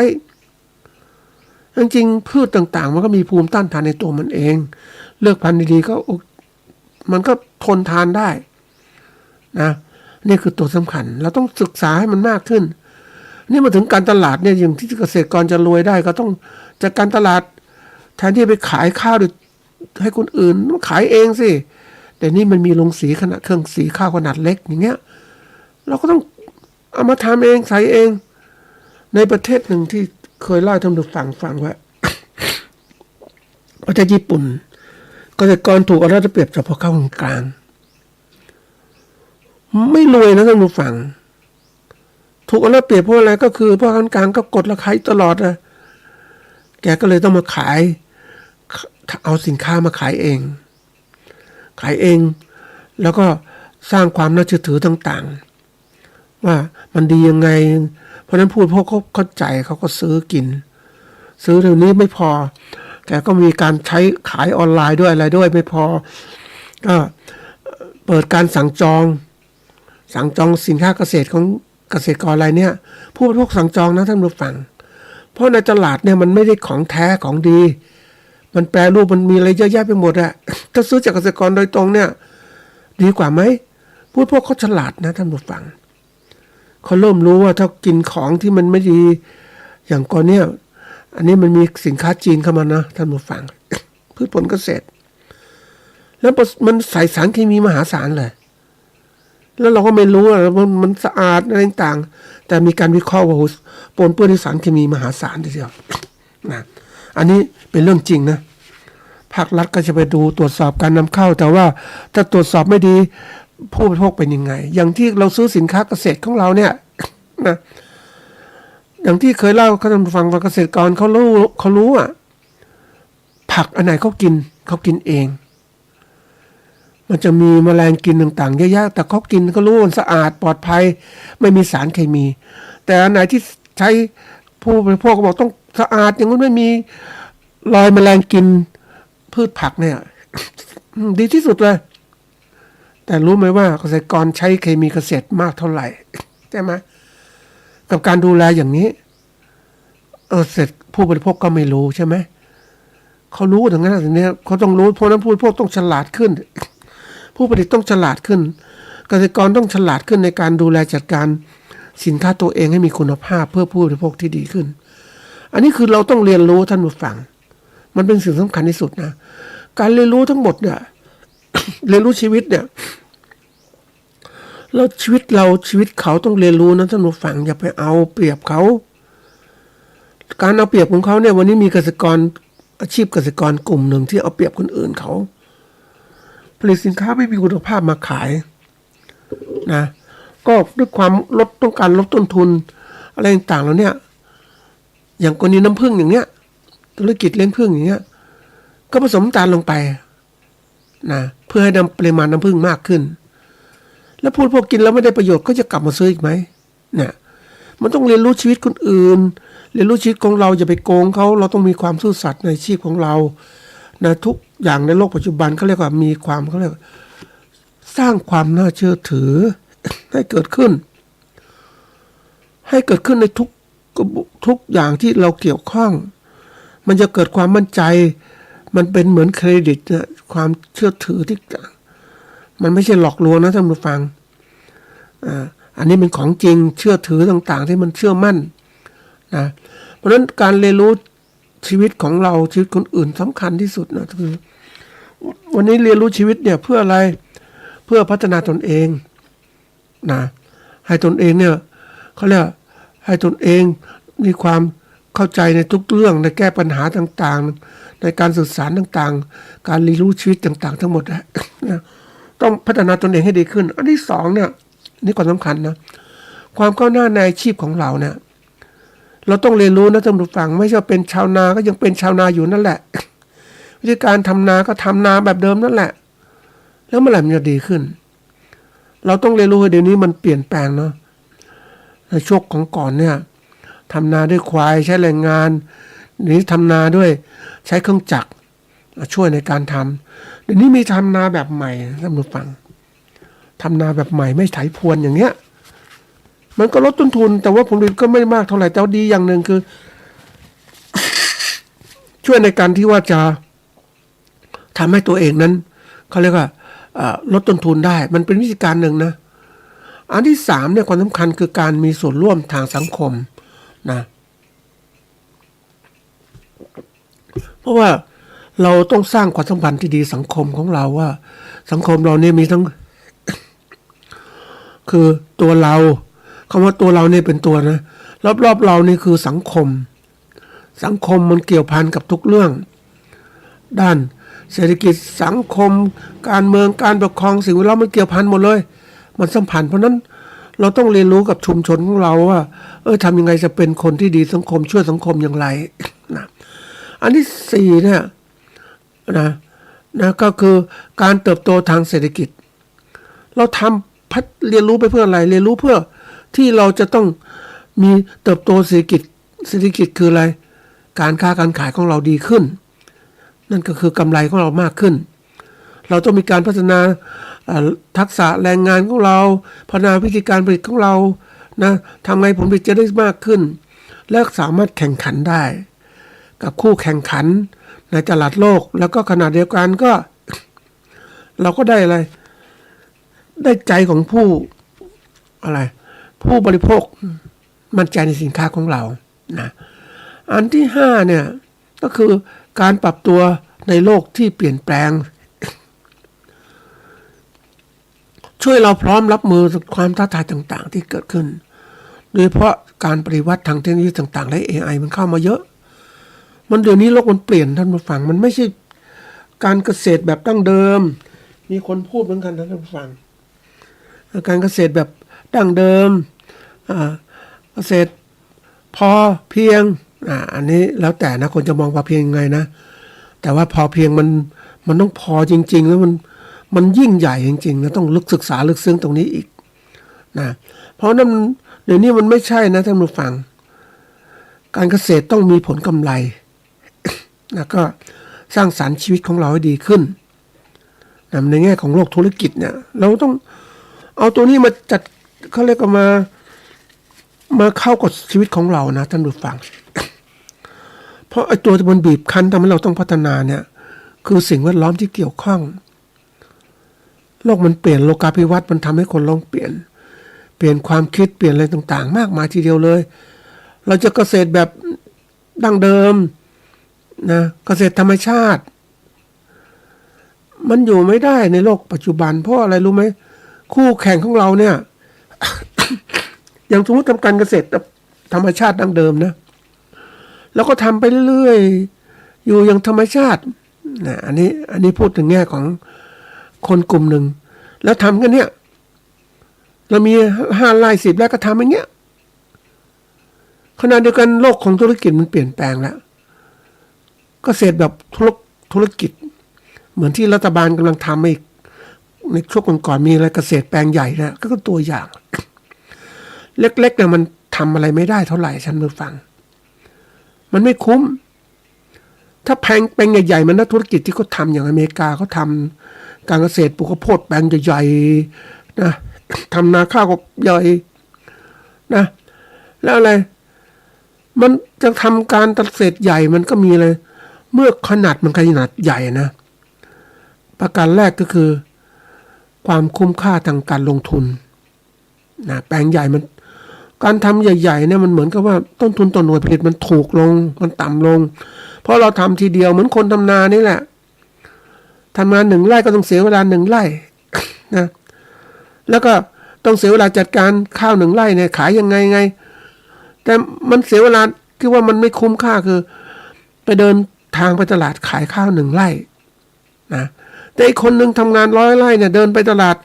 จริงๆพืชต่างๆมันก็มีภูมิต้านทานในตัวมันเองเลือกพันธุ์ดีๆก็มันก็ทนทานได้นะนี่คือตัวสำคัญเราต้องศึกษาให้มันมากขึ้นนี่มาถึงการตลาดเนี่ยอย่างที่เกษตรกรจะรวยได้ก็ต้องจากการตลาดแทนที่ไปขายข้าวให้คนอื่นต้องขายเองสิแต่นี่มันมีโรงสีขนาดเครื่องสีข้าวขนาดเล็กอย่างเงี้ยเราก็ต้องเอามาทำเองใส่เองในประเทศหนึ่งที่เคยเล่าให้ท่านผู้ฟังว่า ประเทศญี่ปุ่นเกษตรกรถูกเอารัดเปรียบเฉพาะข้าวกลางไม่รวยนะท่านผู้ฟังถูกเอารัดเปรียบเพราะอะไรก็คือเพราะข้าวกลางก็กดราคาตลอดนะแกก็เลยต้องมาขายเอาสินค้ามาขายเองแล้วก็สร้างความน่าเชื่อถือต่างๆว่ามันดียังไงเพราะนั้นพูดพวกเขาเข้าใจเขาก็ซื้อกินซื้อเดี๋ยวนี้ไม่พอแกก็มีการใช้ขายออนไลน์ด้วยอะไรด้วยไม่พอก็เปิดการสั่งจองสินค้าเกษตรของเกษตรกรอะไรเนี่ยผู้บริโภคสั่งจองนะท่านผู้ฟังเพราะในตลาดเนี่ยมันไม่ได้ของแท้ของดีมันแปรรูปมันมีอะไรเยอะแยะไปหมดอะถ้าซื้อจากเกษตรกรโดยตรงเนี่ยดีกว่าไหมผู้บริโภคเขาฉลาดนะท่านผู้ฟังเขาเริ่มรู้ว่าถ้ากินของที่มันไม่ดีอย่างก่อนเนี่ยอันนี้มันมีสินค้าจีนเข้ามานะท่านผู้ฟัง พืชผลเกษตรแล้วมันใส่สารเคมีมหาศาลเลยแล้วเราก็ไม่รู้ว่ามันสะอาดอะไรต่างแต่มีการวิเคราะห์ว่าปนเปื้อนด้วยสารเคมีมหาศาลทีเดียวนะอันนี้เป็นเรื่องจริงนะภาครัฐก็จะไปดูตรวจสอบการนำเข้าแต่ว่าถ้าตรวจสอบไม่ดีผู้บริโภคเป็นยังไงอย่างที่เราซื้อสินค้าเกษตรของเราเนี่ยนะอย่างที่เคยเล่าท่านผู้ฟังว่าเกษตรกรเขารู้อ่ะผักอันไหนเขากินเองมันจะมีแมลงกินต่างๆเยอะแยะแต่เขากินเขารู้มันสะอาดปลอดภัยไม่มีสารเคมีแต่อันไหนที่ใช้ผู้บริโภคก็บอกต้องสะอาดอย่างนั้นไม่มีรอยแมลงกินพืชผักเนี่ย ดีที่สุดเลยแต่รู้ไหมว่าเกษตรกรใช้เคมีเกษตรมากเท่าไหร่ใช่ไหมกับการดูแลอย่างนี้เสร็จผู้บริโภคก็ไม่รู้ใช่ไหมเขารู้ถึงนั้นถึงนี้เขาต้องรู้เพราะนั้นผู้บริโภคต้องฉลาดขึ้นผู้ผลิตต้องฉลาดขึ้นเกษตรกรต้องฉลาดขึ้นในการดูแลจัดการสินค้าตัวเองให้มีคุณภาพเพื่อผู้บริโภคที่ดีขึ้นอันนี้คือเราต้องเรียนรู้ท่านผู้ฟังมันเป็นสิ่งสำคัญที่สุดนะการเรียนรู้ทั้งหมดเนี่ย เรียนรู้ชีวิตเนี่ยแล้วชีวิตเขาต้องเรียนรู้นะท่านผู้ฟังอย่าไปเอาเปรียบเขาการเอาเปรียบของเขาเนี่ยวันนี้มีเกษตรกรอาชีพเกษตรกรกลุ่มหนึ่งที่เอาเปรียบคนอื่นเขาผลิตสินค้าไม่มีคุณภาพมาขายนะก็ด้วยความต้องการลดต้นทุนอะไรต่างๆแล้วเนี่ยอย่างกรณีน้ำผึ้งอย่างเนี้ยธุรกิจเลี้ยงผึ้งอย่างเงี้ยก็ผสมน้ำตาลลงไปนะเพื่อให้นำปริมาณน้ำผึ้งมากขึ้นแล้วพวกกินแล้วไม่ได้ประโยชน์ก็จะกลับมาซื้ออีกไหมเนี่ยมันต้องเรียนรู้ชีวิตคนอื่นเรียนรู้ชีวิตของเราอย่าไปโกงเขาเราต้องมีความซื่อสัตย์ในชีพของเรานะทุก อย่างในโลกปัจจุบันเขาเรียกว่ามีความเขาเรียกสร้างความน่าเชื่อถือ ให้เกิดขึ้นในทุกอย่างที่เราเกี่ยวข้องมันจะเกิดความมั่นใจมันเป็นเหมือนเครดิตนะความเชื่อถือที่มันไม่ใช่หลอกลวงนะท่านผู้ฟังอันนี้เป็นของจริงเชื่อถือต่างๆที่มันเชื่อมั่นนะเพราะฉะนั้นการเรียนรู้ชีวิตของเราชีวิตคนอื่นสำคัญที่สุดนะคือวันนี้เรียนรู้ชีวิตเนี่ยเพื่ออะไรเพื่อพัฒนาตนเองนะให้ตนเองเนี่ยเขาเรียกให้ตนเองมีความเข้าใจในทุกเรื่องในแก้ปัญหาต่างๆในการสื่อสารต่างๆการเรียนรู้ชีวิตต่างๆทั้งหมดนะต้องพัฒนาตนเองให้ดีขึ้นอันที่สองเนี่ยนี่ความสำคัญนะความก้าวหน้าในอาชีพของเราเนี่ยเราต้องเรียนรู้นะท่านผู้ฟังไม่ใช่เป็นชาวนาก็ยังเป็นชาวนาอยู่นั่นแหละวิธีการทำนาก็ทำนาแบบเดิมนั่นแหละแล้วเมื่อไหร่มันจะดีขึ้นเราต้องเรียนรู้ให้เดี๋ยวนี้มันเปลี่ยนแปลงเนาะในช่วงของก่อนเนี่ยทำนาด้วยควายใช้แรงงานนี้ทำนาด้วยใช้เครื่องจักรช่วยในการทำเดี๋ยวนี้มีทำนาแบบใหม่ท่านผู้ฟังทำนาแบบใหม่ไม่ไถพรวนอย่างเงี้ยมันก็ลดต้นทุนแต่ว่าผลผลิตก็ไม่มากเท่าไหร่แต่ดีอย่างหนึ่งคือ ช่วยในการที่ว่าจะทำให้ตัวเองนั้นเขาเรียกว่าลดต้นทุนได้มันเป็นวิธีการหนึ่งนะอันที่สามเนี่ยความสำคัญคือการมีส่วนร่วมทางสังคมนะเพราะว่าเราต้องสร้างความสัมพันธ์ที่ดีสังคมของเราว่าสังคมเราเนี่ยมีทั้ง คือตัวเราคำว่าตัวเราเนี่ยเป็นตัวนะรอบๆเรานี่คือสังคมมันเกี่ยวพันกับทุกเรื่องด้านเศรษฐกิจสังคมการเมืองการปกครองสิ่งแวดล้อมมันเกี่ยวพันหมดเลยมันสัมพันธ์เพราะนั้นเราต้องเรียนรู้กับชุมชนของเราว่าทำยังไงจะเป็นคนที่ดีสังคมช่วยสังคมอย่างไรนะอันที่สี่เนี่ยนะก็คือการเติบโตทางเศรษฐกิจเราเรียนรู้ไปเพื่ออะไรเรียนรู้เพื่อที่เราจะต้องมีเติบโตเศรษฐกิจคืออะไรการค้าการขายของเราดีขึ้นนั่นก็คือกำไรของเรามากขึ้นเราต้องมีการพัฒนาทักษะแรงงานของเราพัฒนาวิธีการผลิตของเรานะทำไงผลผลิตจะได้มากขึ้นและสามารถแข่งขันได้กับคู่แข่งขันในตลาดโลกแล้วก็ขณะเดียวกันก็เราก็ได้อะไรได้ใจของผู้บริโภคมั่นใจในสินค้าของเรานะอันที่ห้าเนี่ยก็คือการปรับตัวในโลกที่เปลี่ยนแปลงช่วยเราพร้อมรับมือกับความท้าทายต่างๆที่เกิดขึ้นโดยเฉพาะการปฏิวัติทางเทคโนโลยีต่างๆและ AI มันเข้ามาเยอะมันเดี๋ยวนี้โลกมันเปลี่ยนท่านผู้ฟังมันไม่ใช่การเกษตรแบบดั้งเดิมมีคนพูดเหมือนกันท่านผู้ฟังการเกษตรแบบดั้งเดิมเกษตรพอเพียงอันนี้แล้วแต่นะคนจะมองพอเพียงยังไงนะแต่ว่าพอเพียงมันต้องพอจริงๆแล้วมันยิ่งใหญ่จริงๆนะต้องศึกษาลึกซึ้งตรงนี้อีกนะเพราะนั้นเดี๋ยวนี้มันไม่ใช่นะท่านผู้ฟังการเกษตรต้องมีผลกำไร นะก็สร้างสรรค์ชีวิตของเราให้ดีขึ้นนะในแง่ของโลกธุรกิจเนี่ยเราต้องเอาตัวนี้มาจัดเขาเรียกว่ามาเข้ากับชีวิตของเรานะท่านผู้ฟัง เพราะไอ้ตัวที่มันบีบคั้นทำให้เราต้องพัฒนาเนี่ยคือสิ่งแวดล้อมที่เกี่ยวข้องโลกมันเปลี่ยนโลกาภิวัตน์มันทำให้คนลองเปลี่ยนความคิดเปลี่ยนอะไรต่างๆมากมายทีเดียวเลยเราจะเกษตรแบบดั้งเดิมนะเกษตรธรรมชาติมันอยู่ไม่ได้ในโลกปัจจุบันเพราะอะไรรู้ไหมคู่แข่งของเราเนี่ย อย่างสมมติทำการเกษตรธรรมชาติดั้งเดิมนะแล้วก็ทำไปเรื่อยๆอยู่อย่างธรรมชาตินะอันนี้พูดถึงแง่ของคนกลุ่มหนึ่งแล้วทำกันเนี่ยเรามี5 ไร่10 ไร่ก็ทำอย่างเงี้ยขณะเดียวกันโลกของธุรกิจมันเปลี่ยนแปลงแล้วเกษตรแบบธุรกิจเหมือนที่รัฐบาลกำลังทำอีกในช่วงก่อนมีอะไรเกษตรแปลงใหญ่นะก็ตัวอย่างเล็กๆเนี่ยมันทำอะไรไม่ได้เท่าไหร่ฉันมือฟังมันไม่คุ้ม ถ้าแปลงใหญ่ๆมันนักธุรกิจที่เขาทำอย่างอเมริกาเขาทำการเกษตรปลูกข้าวโพดแปลงใหญ่ๆนะทำนาข้าวก็ใหญ่นะแล้วอะไรมันจะทำการเกษตรใหญ่มันก็มีเลยเมื่อขนาดมันขนาดใหญ่นะประการแรกก็คือความคุ้มค่าทางการลงทุนนะแปลงใหญ่มันการทำใหญ่ๆเนี่ยมันเหมือนกับว่าต้นทุนต่อหน่วยผลิตมันถูกลงมันต่ำลงเพราะเราทำทีเดียวเหมือนคนทำนานี่แหละทำงาน1 ไร่ก็ต้องเสียเวลา1 ไร่นะแล้วก็ต้องเสียเวลาจัดการข้าว1 ไร่เนี่ยขายยังไงแต่มันเสียเวลาที่ว่ามันไม่คุ้มค่าคือไปเดินทางไปตลาดขายข้าว1 ไร่นะแต่อีกคนนึงทำงาน100 ไร่เนี่ยเดินไปตลาด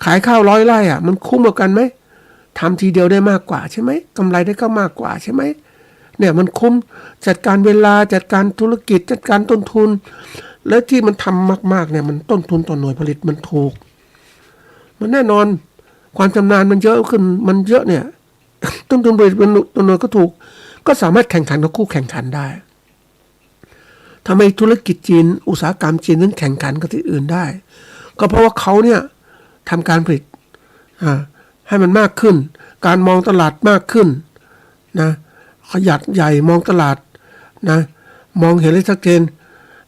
ขายข้าว100 ไร่อ่ะมันคุ้มกว่ากันไหมทำทีเดียวได้มากกว่าใช่ไหมกำไรได้ก็มากกว่าใช่ไหมเนี่ยมันคุ้มจัดการเวลาจัดการธุรกิจจัดการต้นทุนและที่มันทำมากๆเนี่ยมันต้นทุนต่อหน่วยผลิตมันถูกมันแน่นอนความชำนาญมันเยอะขึ้นมันเยอะเนี่ย ต้นทุนผลิตมันต่อหน่วยก็ถูกก็สามารถแข่งขันกับคู่แข่งขันได้ทำไมธุรกิจจีนอุตสาหกรรมจีนนั้นแข่งขันกับที่อื่นได้ก็เพราะว่าเขาเนี่ยทำการผลิตให้มันมากขึ้นการมองตลาดมากขึ้นนะขยับใหญ่มองตลาดนะมองเห็นได้ชัดเจน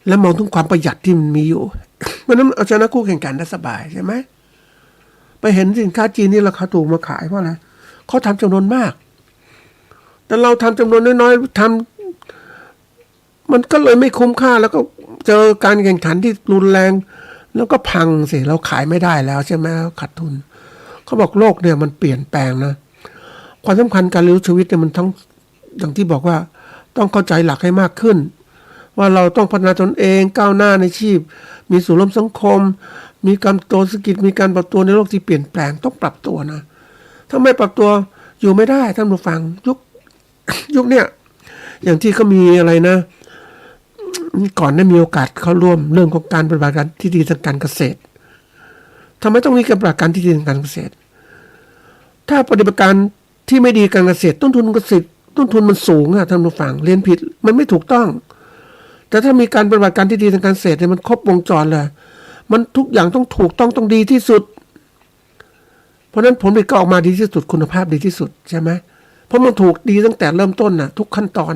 และมองถึงความประหยัดที่มันมีอยู่เพราะนั้นเอาชนะคู่แข่งขันได้สบายใช่ไหมไปเห็นสินค้าจีนนี่ราคาถูกมาขายเพราะอะไรเขาทำจำนวนมากแต่เราทำจำนวนน้อยๆทำมันก็เลยไม่คุ้มค่าแล้วก็เจอการแข่งขันที่รุนแรงแล้วก็พังสิเราขายไม่ได้แล้วใช่ไหมขาดทุนเขาบอกโลกเนี่ยมันเปลี่ยนแปลงนะความสำคัญการเลี้ยงชีวิตเนี่ยมันทั้งอย่างที่บอกว่าต้องเข้าใจหลักให้มากขึ้นว่าเราต้องพัฒนาตนเองก้าวหน้าในชีพมีส่วนร่วมสังคมมีการโตเศรษฐกิจมีการปรับตัวในโลกที่เปลี่ยนแปลงต้องปรับตัวนะถ้าไม่ปรับตัวอยู่ไม่ได้ท่านผู้ฟังยุคเนี่ยอย่างที่เขามีอะไรนะก่อนได้มีโอกาสเข้าร่วมเรื่องของการปฏิบัติการที่ดีทางการเกษตรทำไมต้องมีการปฏิบัติการที่ดีทางการเกษตรถ้าปฏิบัติการที่ไม่ดีการเกษตรต้นทุนมันสูงท่านผู้ฟังเรียนผิดมันไม่ถูกต้องแต่ถ้ามีการปฏิบัติการที่ดีทางการเกษตรเนี่ยมันครบวงจรเลยมันทุกอย่างต้องถูกต้องดีที่สุดเพราะนั้นผลผลิตก็ออกมาดีที่สุดคุณภาพดีที่สุดใช่ไหมเพราะมันถูกดีตั้งแต่เริ่มต้นน่ะทุกขั้นตอน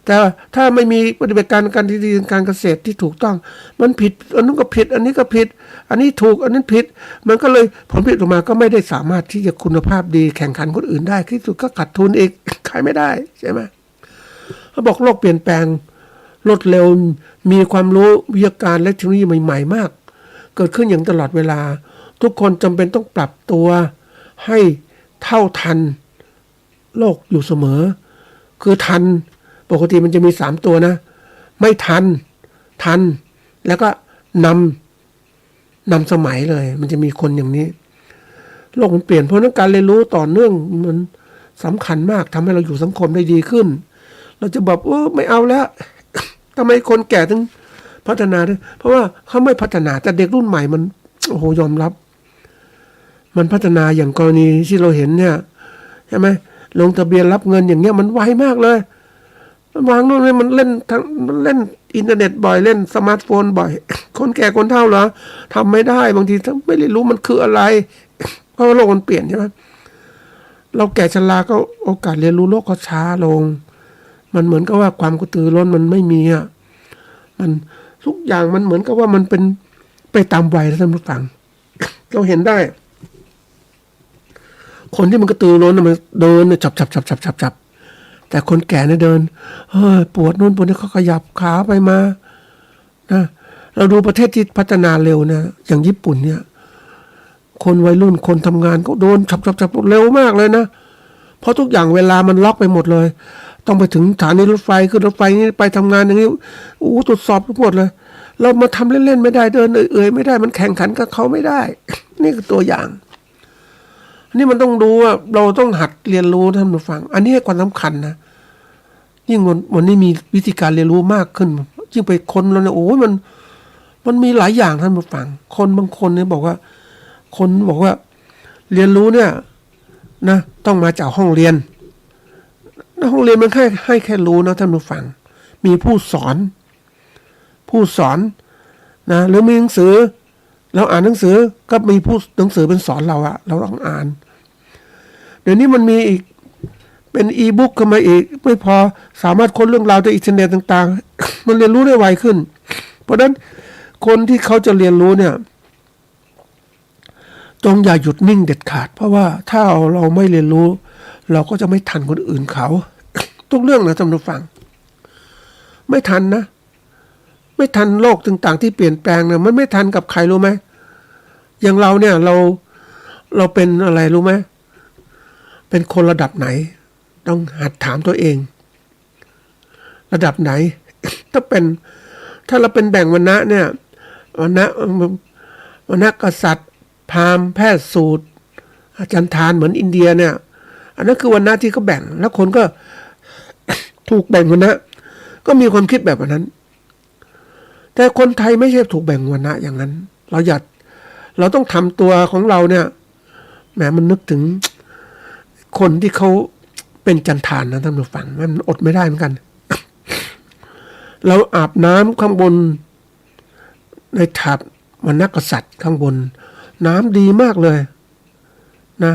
แต่ถ้าไม่มีปฏิบัติการที่ดีทางการเกษตรที่ถูกต้องมันผิดอันนู้นก็ผิดอันนี้ก็ผิดอันนี้ถูกอันนั้นผิดมันก็เลยผลผลิตออกมาก็ไม่ได้สามารถที่จะคุณภาพดีแข่งขันคนอื่นได้ที่สุดก็ขาดทุนอีกขายไม่ได้ใช่ไหมเขาบอกโลกเปลี่ยนแปลงรวดเร็วมีความรู้วิทยาการและเทคโนโลยีใหม่ๆมากเกิดขึ้นอย่างตลอดเวลาทุกคนจำเป็นต้องปรับตัวให้เท่าทันโลกอยู่เสมอคือทันปกติมันจะมี3ตัวนะไม่ทันแล้วก็นำสมัยเลยมันจะมีคนอย่างนี้โลกมันเปลี่ยนเพราะนั้นการเรียนรู้ต่อเนื่องมันสำคัญมากทำให้เราอยู่สังคมได้ดีขึ้นเราจะบอกไม่เอาแล้วทำไมคนแก่ถึงพัฒนาด้วยเพราะว่าเขาไม่พัฒนาแต่เด็กรุ่นใหม่มันโอ้โหยอมรับมันพัฒนาอย่างกรณีที่เราเห็นเนี่ยใช่ไหมลงทะเบียนรับเงินอย่างเงี้ยมันไวมากเลยมันวางนู่นเลยมันเล่นอินเทอร์เน็ตบ่อยเล่นสมาร์ทโฟนบ่อยคนแก่คนเฒ่าเหรอทำไม่ได้บางทีไม่ได้รู้มันคืออะไรเพราะโลกมันเปลี่ยนใช่ไหมเราแก่ชราก็โอกาสเรียนรู้โลกก็ช้าลงมันเหมือนกับว่าความกระตือร้นมันไม่มีมันทุกอย่างมันเหมือนกับว่ามันเป็นไปตามวัยท่านผู้ฟังเราเห็นได้คนที่มันกระตือร้นมันเดินจับแต่คนแก่เนี่ยเดินปวดนู่นปวดนี่เขาขยับขาไปมานะเราดูประเทศที่พัฒนาเร็วนะอย่างญี่ปุ่นเนี่ยคนวัยรุ่นคนทำงานก็โดนจับเร็วมากเลยนะเพราะทุกอย่างเวลามันล็อกไปหมดเลยต้องไปถึงสถานีรถไฟขึ้นรถไฟนี่ไปทำงานอย่างนี้ตรวจสอบทั้งหมดเลยเรามาทำเล่นๆไม่ได้เดินเอื่อยๆไม่ได้มันแข่งขันกับเขาไม่ได้ นี่คือตัวอย่างนี่มันต้องดูว่าเราต้องหัดเรียนรู้ท่านผู้ฟังอันนี้ให้ความสำคัญนะยิ่งวันนี้มีวิธีการเรียนรู้มากขึ้นยิ่งไปคนแล้วเนี่ยมันมีหลายอย่างท่านผู้ฟังคนบางคนเนี่ยบอกว่าเรียนรู้เนี่ยนะต้องมาจากห้องเรียนห้องเรียนมันให้แค่รู้นะท่านผู้ฟัง มีผู้สอนนะหรือมีหนังสือเราอ่านหนังสือก็มีผู้หนังสือเป็นสอนเราอะเราต้องอ่านเดี๋ยวนี้มันมีอีกเป็นอีบุ๊กขึ้นมาอีกไม่พอสามารถค้นเรื่องราวจากอินเทอร์เน็ตต่างๆ มันเรียนรู้ได้ไวขึ้นเพราะฉะนั้นคนที่เขาจะเรียนรู้เนี่ยจงอย่าหยุดนิ่งเด็ดขาดเพราะว่าถ้าเราไม่เรียนรู้เราก็จะไม่ทันคนอื่นเขา ทุกเรื่องนะท่านผู้ฟังไม่ทันนะไม่ทันโลกต่างๆที่เปลี่ยนแปลงเนี่ยมันไม่ทันกับใครรู้ไหมอย่างเราเนี่ยเราเป็นอะไรรู้ไหมเป็นคนระดับไหนต้องหัดถามตัวเองระดับไหน ถ้าเราเป็นแบ่งวรรณะเนี่ยวรรณะกษัตริย์พราหมณ์แพทย์สูตรอาจารย์ทานเหมือนอินเดียเนี่ยอันนั้นคือวรรณะที่เขาแบ่งแล้วคนก็ ถูกแบ่งวรรณะก็มีความคิดแบบนั้นแต่คนไทยไม่ใช่ถูกแบ่งวรรณะอย่างนั้นเราต้องทำตัวของเราเนี่ยแหมมันนึกถึงคนที่เขาเป็นจันทานนะท่านผู้ฟังมันอดไม่ได้เหมือนกัน เราอาบน้ำข้างบนในถาดวรรณกษัตริย์ข้างบนน้ำดีมากเลยนะ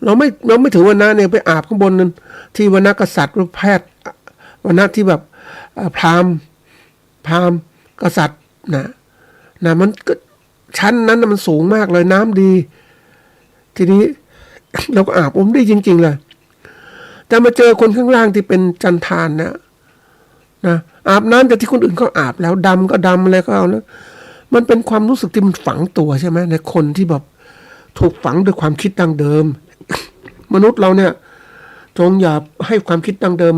เราไม่ถือวรรณะเนี่ยไปอาบข้างบนนั้นที่วรรณกษัตริย์หรือแพทย์วรรณะที่แบบพราหมณ์กษัตริย์นะมันก็ชั้นนั้นมันสูงมากเลยน้ำดีทีนี้ เราก็อาบได้จริงๆเลยแต่มาเจอคนข้างล่างที่เป็นจันทานนะอาบน้ำแต่ที่คนอื่นเขาอาบแล้วดำก็ดำอะไรก็เอานะมันเป็นความรู้สึกที่มันฝังตัวใช่ไหมในคนที่แบบถูกฝังด้วยความคิดดั้งเดิม มนุษย์เราเนี่ยจงอย่าให้ความคิดดั้งเดิม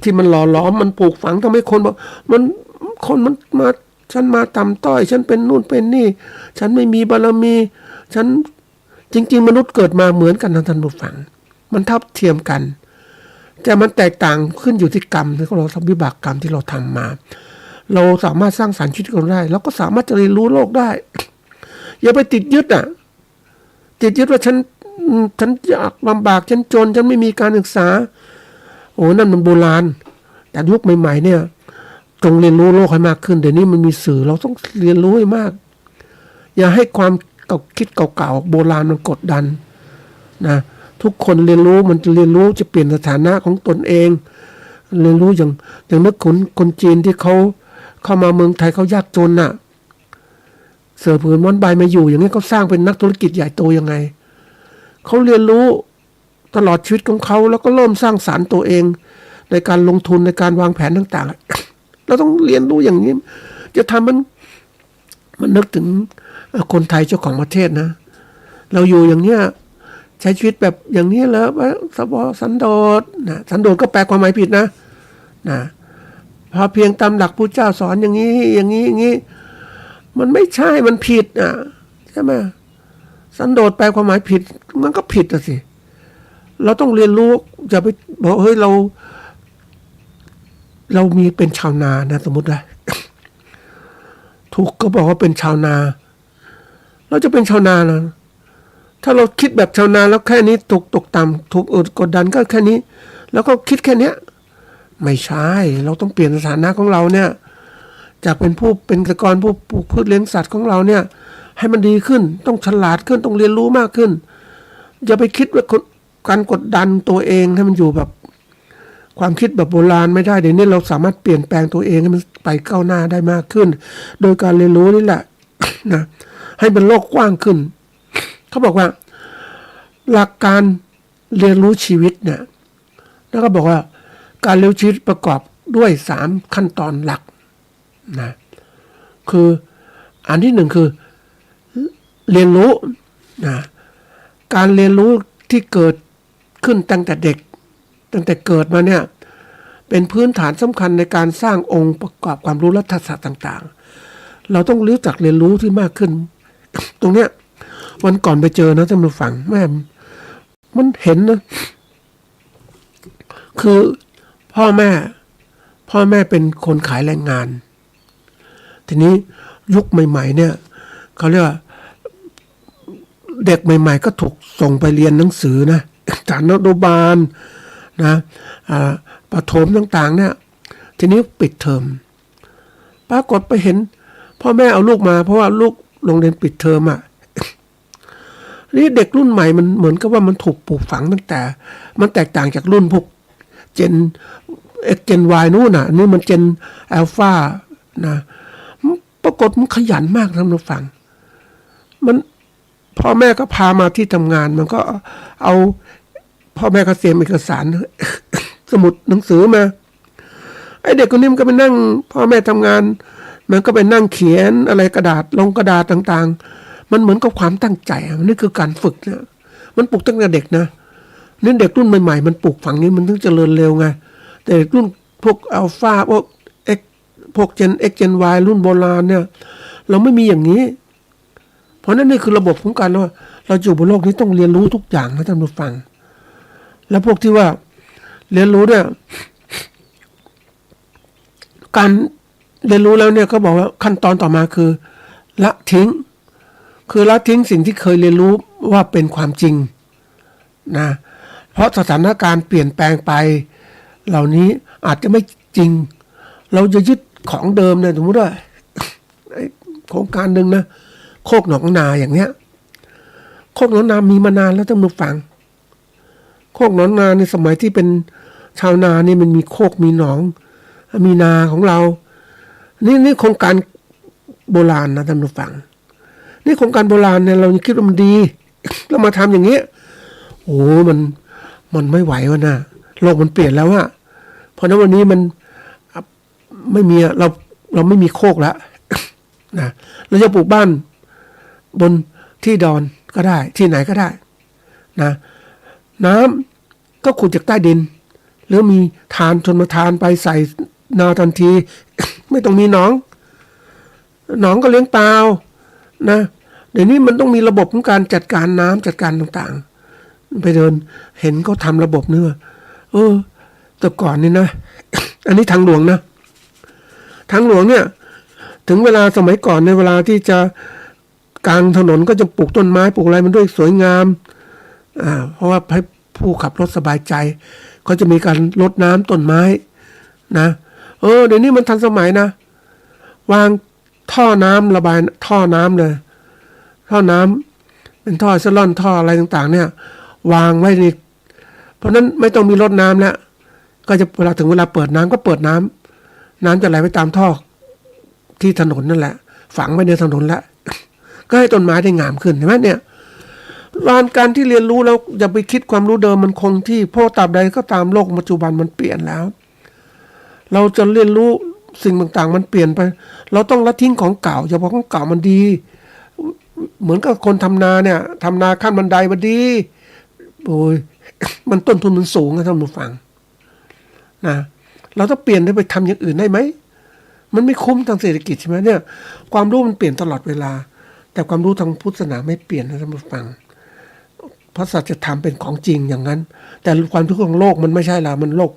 ที่มันหล่อหลอมมันปลูกฝังทำให้คนบอกมันมาฉันมาต่ำต้อยฉันเป็นนู่นเป็นนี่ฉันไม่มีบารมีฉันจริงๆมนุษย์เกิดมาเหมือนกันนะท่านผู้ฟังมันทับเทียมกันแต่มันแตกต่างขึ้นอยู่ที่กรรมที่เราทำวิบากกรรมที่เราทำมาเราสามารถสร้างสรรค์ชีวิตเราได้เราก็สามารถจะเรียนรู้โลกได้ อย่าไปติดยึดว่าฉันอยากลำบากฉันจนฉันไม่มีการศึกษาโอ้นั่นมันโบราณแต่ยุคใหม่ๆเนี่ยจงเรียนรู้โลกให้มากขึ้นเดี๋ยวนี้มันมีสื่อเราต้องเรียนรู้ให้มากอย่าให้ความคิดเก่าๆโบราณมันกดดันนะทุกคนเรียนรู้มันจะเรียนรู้จะเปลี่ยนสถานะของตนเองเรียนรู้อย่างนึกคนจีนที่เขาเข้ามาเมืองไทยเขายากจนน่ะเสือผืนม้อนใบมาอยู่อย่างนี้เขาสร้างเป็นนักธุรกิจใหญ่โตยังไงเขาเรียนรู้ตลอดชีวิตของเขาแล้วก็เริ่มสร้างสรรค์ตัวเองในการลงทุนในการวางแผนต่างๆ เราต้องเรียนรู้อย่างนี้จะทำมันนึกถึงคนไทยเจ้าของประเทศนะเราอยู่อย่างเนี้ยใช้ชีวิตแบบอย่างนี้แล้วสันโดษนะสันโดษก็แปลความหมายผิดนะพอเพียงตามหลักพุทธเจ้าสอนอย่างนี้มันไม่ใช่มันผิดใช่ไหมสันโดษแปลความหมายผิดมันก็ผิดสิเราต้องเรียนรู้อย่าไปบอกเฮ้ยเรามีเป็นชาวนานะสมมติว่า ถูกก็บอกว่าเป็นชาวนาเราจะเป็นชาวนานะถ้าเราคิดแบบชาวนาแล้วแค่นี้ตกต่ำถูกกดดันก็แค่นี้แล้วก็คิดแค่เนี้ยไม่ใช่เราต้องเปลี่ยนสถานะของเราเนี่ยจากเป็นผู้เป็นเกษตรกรผู้ปลูกพืชเลี้ยงสัตว์ของเราเนี่ยให้มันดีขึ้นต้องฉลาดขึ้นต้องเรียนรู้มากขึ้นอย่าไปคิดว่าการกดดันตัวเองให้มันอยู่แบบความคิดแบบโบราณไม่ได้เดี๋ยวนี้เราสามารถเปลี่ยนแปลงตัวเองให้มันไปก้าวหน้าได้มากขึ้นโดยการเรียนรู้นี่แหละ นะให้มันโลกกว้างขึ้นเขาบอกว่าหลักการเรียนรู้ชีวิตเนี่ยแล้วก็บอกว่าการเรียนรู้ชีวิตประกอบด้วย3ขั้นตอนหลักนะคืออันที่1คือเรียนรู้นะการเรียนรู้ที่เกิดขึ้นตั้งแต่เด็กตั้งแต่เกิดมาเนี่ยเป็นพื้นฐานสำคัญในการสร้างองค์ประกอบความรู้และทักษะต่างๆเราต้องรู้จักเรียนรู้ที่มากขึ้น ตรงเนี้ยวันก่อนไปเจอนะท่านผู้ฟังแม่มันเห็นนะคือพ่อแม่เป็นคนขายแรงงานทีนี้ยุคใหม่ๆเนี่ยเขาเรียกว่าเด็กใหม่ๆก็ถูกส่งไปเรียนหนังสือนะจากอนุบาลนะประถมต่างๆเนี่ยที ทีนี้ปิดเทอมปรากฏไปเห็นพ่อแม่เอาลูกมาเพราะว่าลูกโรงเรียนปิดเทอมอ่ะนี่เด็กรุ่นใหม่มันเหมือนกับว่ามันถูกปลูกฝังตั้งแต่มันแตกต่างจากรุ่นพวกเจนเจน Y นู่นน่ะนี่มันเจนอัลฟานะปรากฏมันขยันมากท่านผู้ฟังมันพ่อแม่ก็พามาที่ทำงานมันก็เอาพ่อแม่ก็เตรียมเอกสาร สมุดหนังสือมาไอเด็กคนนี้มันก็ไปนั่งพ่อแม่ทำงานมันก็ไปนั่งเขียนอะไรกระดาษลงกระดาษต่างๆมันเหมือนกับความตั้งใจนี่คือการฝึกนะมันปลูกตั้งแต่เด็กนะนี่เด็กรุ่นใหม่ๆมันปลูกฝังนี้มันถึงเจริญเร็วไงแต่เด็กรุ่นพวกอัลฟาพวกเอ็กพวกเจน X เจน Y รุ่นโบราณเนี่ยเราไม่มีอย่างนี้เพราะนั่นนี่คือระบบของการว่าเราอยู่บนโลกนี้ต้องเรียนรู้ทุกอย่างนะท่านผู้ฟังแล้วพวกที่ว่าเรียนรู้เนี่ยการเรียนรู้แล้วเนี่ยเขาบอกว่าขั้นตอนต่อมาคือละทิ้งสิ่งที่เคยเรียนรู้ว่าเป็นความจริงนะเพราะสถานการณ์เปลี่ยนแปลงไปเหล่านี้อาจจะไม่จริงเราจะยึดของเดิมเนี่ยสมมติว่าโครงการหนึ่งนะโคกหนองนาอย่างเนี้ยโคกหนองนามีมานานแล้วท่านผู้ฟังโคกหนองนาในสมัยที่เป็นชาวนานี่มันมีโคกมีหนองมีนาของเรานี่โครงการโบราณนะท่านผู้ฟังนี่โครงการโบราณเนี่ยเราคิดว่ามันดีเรามาทำอย่างเงี้ยโอ้มันไม่ไหววะนะโลกมันเปลี่ยนแล้วอะเพราะนั้นวันนี้มันไม่มีเราไม่มีโคกแล้วนะเราจะปลูกบ้านบนที่ดอนก็ได้ที่ไหนก็ได้นะน้ำก็ขุดจากใต้ดินหรือมีทานชนมาทานไปใส่นาทันที ไม่ต้องมีหนองก็เลี้ยงเปล่านะเดี๋ยวนี้มันต้องมีระบบของการจัดการน้ำจัดการต่างๆไปเดินเห็นเขาทำระบบเนื้อแต่ก่อนนี่นะ อันนี้ทางหลวงนะทางหลวงเนี่ยถึงเวลาสมัยก่อนในเวลาที่จะกลางถนนก็จะปลูกต้นไม้ปลูกอะไรมันด้วยสวยงามเพราะว่าให้ผู้ขับรถสบายใจก็จะมีการรดน้ำต้นไม้นะเดี๋ยวนี้มันทันสมัยนะวางท่อน้ำระบายท่อน้ำเลยท่อน้ำเป็นท่อเซลอนท่ออะไรต่างๆเนี่ยวางไว้ในเพราะนั้นไม่ต้องมีรดน้ำแล้วก็จะเวลาถึงเวลาเปิดน้ำก็เปิดน้ำจะไหลไปตามท่อที่ถนนนั่นแหละฝังไว้ในถนนแล้วก็ให้ต้นไม้ได้งามขึ้นเห็นไหมเนี่ยการที่เรียนรู้แล้วอย่าไปคิดความรู้เดิมมันคงที่เพราะตราบใดก็ตามโลกปัจจุบันมันเปลี่ยนแล้วเราจะเรียนรู้สิ่งต่างๆมันเปลี่ยนไปเราต้องละทิ้งของเก่าเฉพาะของเก่ามันดีเหมือนกับคนทำนาเนี่ยทำนาขั้นบันไดมันดีโอ้ยมันต้นทุนมันสูงนะท่านผู้ฟังนะเราต้องเปลี่ยนไปทำอย่างอื่นได้ไหมมันไม่คุ้มทางเศรษฐกิจใช่ไหมเนี่ยความรู้มันเปลี่ยนตลอดเวลาแต่ความรู้ทางพุทธศาสนาไม่เปลี่ยนนะท่านผู้ฟังพระสัจธรรมเป็นของจริงอย่างนั้นแต่ความรู้ของโลกมันไม่ใช่ละมันโลก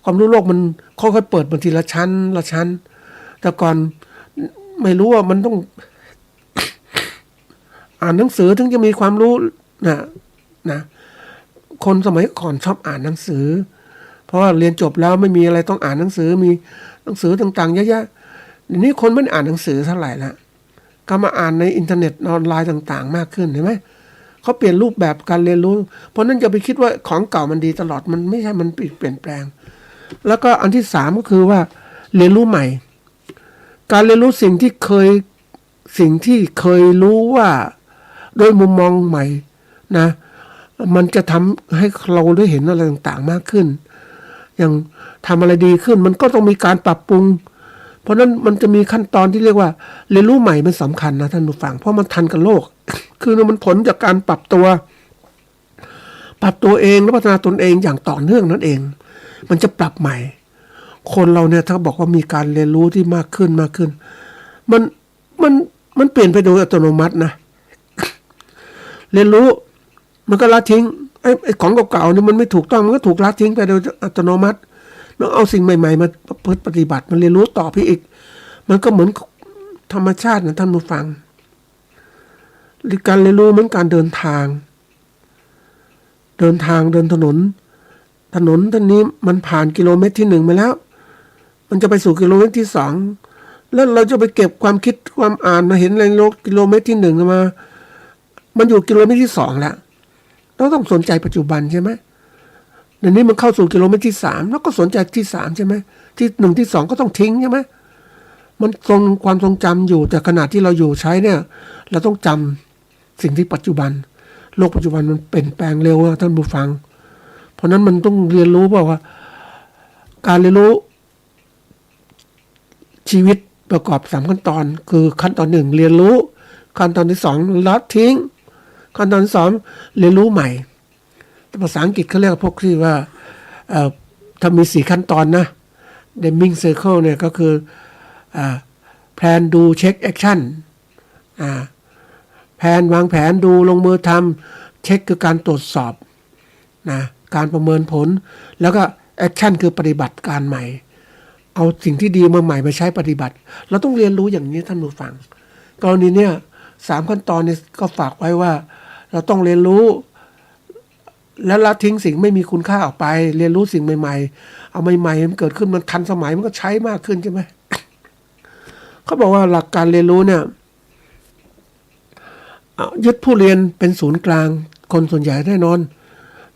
ความรู้โลกมันค่อยๆเปิดบางทีละชั้นละชั้นแต่ก่อนไม่รู้ว่ามันต้อง อ่านหนังสือถึงจะมีความรู้นะคนสมัยก่อนชอบอ่านหนังสือเพราะว่าเรียนจบแล้วไม่มีอะไรต้องอ่านหนังสือมีหนังสือต่างๆเยอะแยะเดี๋ยวนี้คนไม่อ่านหนังสือเท่าไหร่ละก็มาอ่านในอินเทอร์เน็ตออนไลน์ต่างๆมากขึ้นเห็นไหมเขาเปลี่ยนรูปแบบการเรียนรู้เพราะนั้นจะไปคิดว่าของเก่ามันดีตลอดมันไม่ใช่มันเปลี่ยนแปลงแล้วก็อันที่3ก็คือว่าเรียนรู้ใหม่การเรียนรู้สิ่งที่เคยรู้ว่าโดยมุมมองใหม่นะมันจะทำให้เราได้เห็นอะไรต่างๆมากขึ้นอย่างทำอะไรดีขึ้นมันก็ต้องมีการปรับปรุงเพราะนั้นมันจะมีขั้นตอนที่เรียกว่าเรียนรู้ใหม่มันสำคัญนะท่านผู้ฟังเพราะมันทันกับโลก คือมันผลจากการปรับตัวเองและพัฒนาตนเองอย่างต่อเนื่องนั่นเองมันจะปรับใหม่คนเราเนี่ยถ้าบอกว่ามีการเรียนรู้ที่มากขึ้นมันเปลี่ยนไปโดยอัตโนมัตินะเรียนรู้มันก็ละทิ้งไอ้ของเก่าๆนี่มันไม่ถูกต้องมันก็ถูกละทิ้งไปโดยอัตโนมัติแล้วเอาสิ่งใหม่ๆมาปฏิบัติมันเรียนรู้ต่อไปอีกมันก็เหมือนธรรมชาตินะท่านผู้ฟังการเรียนรู้เหมือนการเดินทางเดินถนนท่านนี้มันผ่านกิโลเมตรที่1ไปแล้ว มันจะไปสู่กิโลเมตรที่ 2แล้วเราจะไปเก็บความคิดความอ่านมาเห็นในกิโลเมตรที่ 1มามันอยู่กิโลเมตรที่ 2แล้วเราต้องสนใจปัจจุบันใช่ไหมเดี๋ยวนี้มันเข้าสู่กิโลเมตรที่ 3แล้วก็สนใจที่ 3ใช่ไหมที่ 1ที่ 2ก็ต้องทิ้งใช่ไหมมันทรงความทรงจำอยู่แต่ขณะที่เราอยู่ใช้เนี่ยเราต้องจำสิ่งที่ปัจจุบันโลกปัจจุบันมันเปลี่ยนแปลงเร็วนะท่านผู้ฟังเพราะนั้นมันต้องเรียนรู้ว่าการเรียนรู้ชีวิตประกอบ3ขั้นตอนคือขั้นตอน1เรียนรู้ขั้นตอนที่2ละทิ้งขั้นตอนที่2เรียนรู้ใหม่ภาษาอังกฤษเขาเรียกพวกที่ว่าถ้ามี4ขั้นตอนนะ Deming Circle เนี่ยก็คือplan do check action แผนวางแผนดูลงมือทำเช็คคือการตรวจสอบนะการประเมินผลแล้วก็แอคชั่นคือปฏิบัติการใหม่เอาสิ่งที่ดีมาใหม่มาใช้ปฏิบัติเราต้องเรียนรู้อย่างนี้ท่านผู้ฟังกรณีเนี้ย3ขั้นตอนนี้ก็ฝากไว้ว่าเราต้องเรียนรู้แล้วละทิ้งสิ่งไม่มีคุณค่าออกไปเรียนรู้สิ่งใหม่ๆเอาใหม่ๆมันเกิดขึ้นมันทันสมัยมันก็ใช้มากขึ้นใช่ไหม เขาบอกว่าหลักการเรียนรู้เนี่ยยึดผู้เรียนเป็นศูนย์กลางคนส่วนใหญ่แน่นอน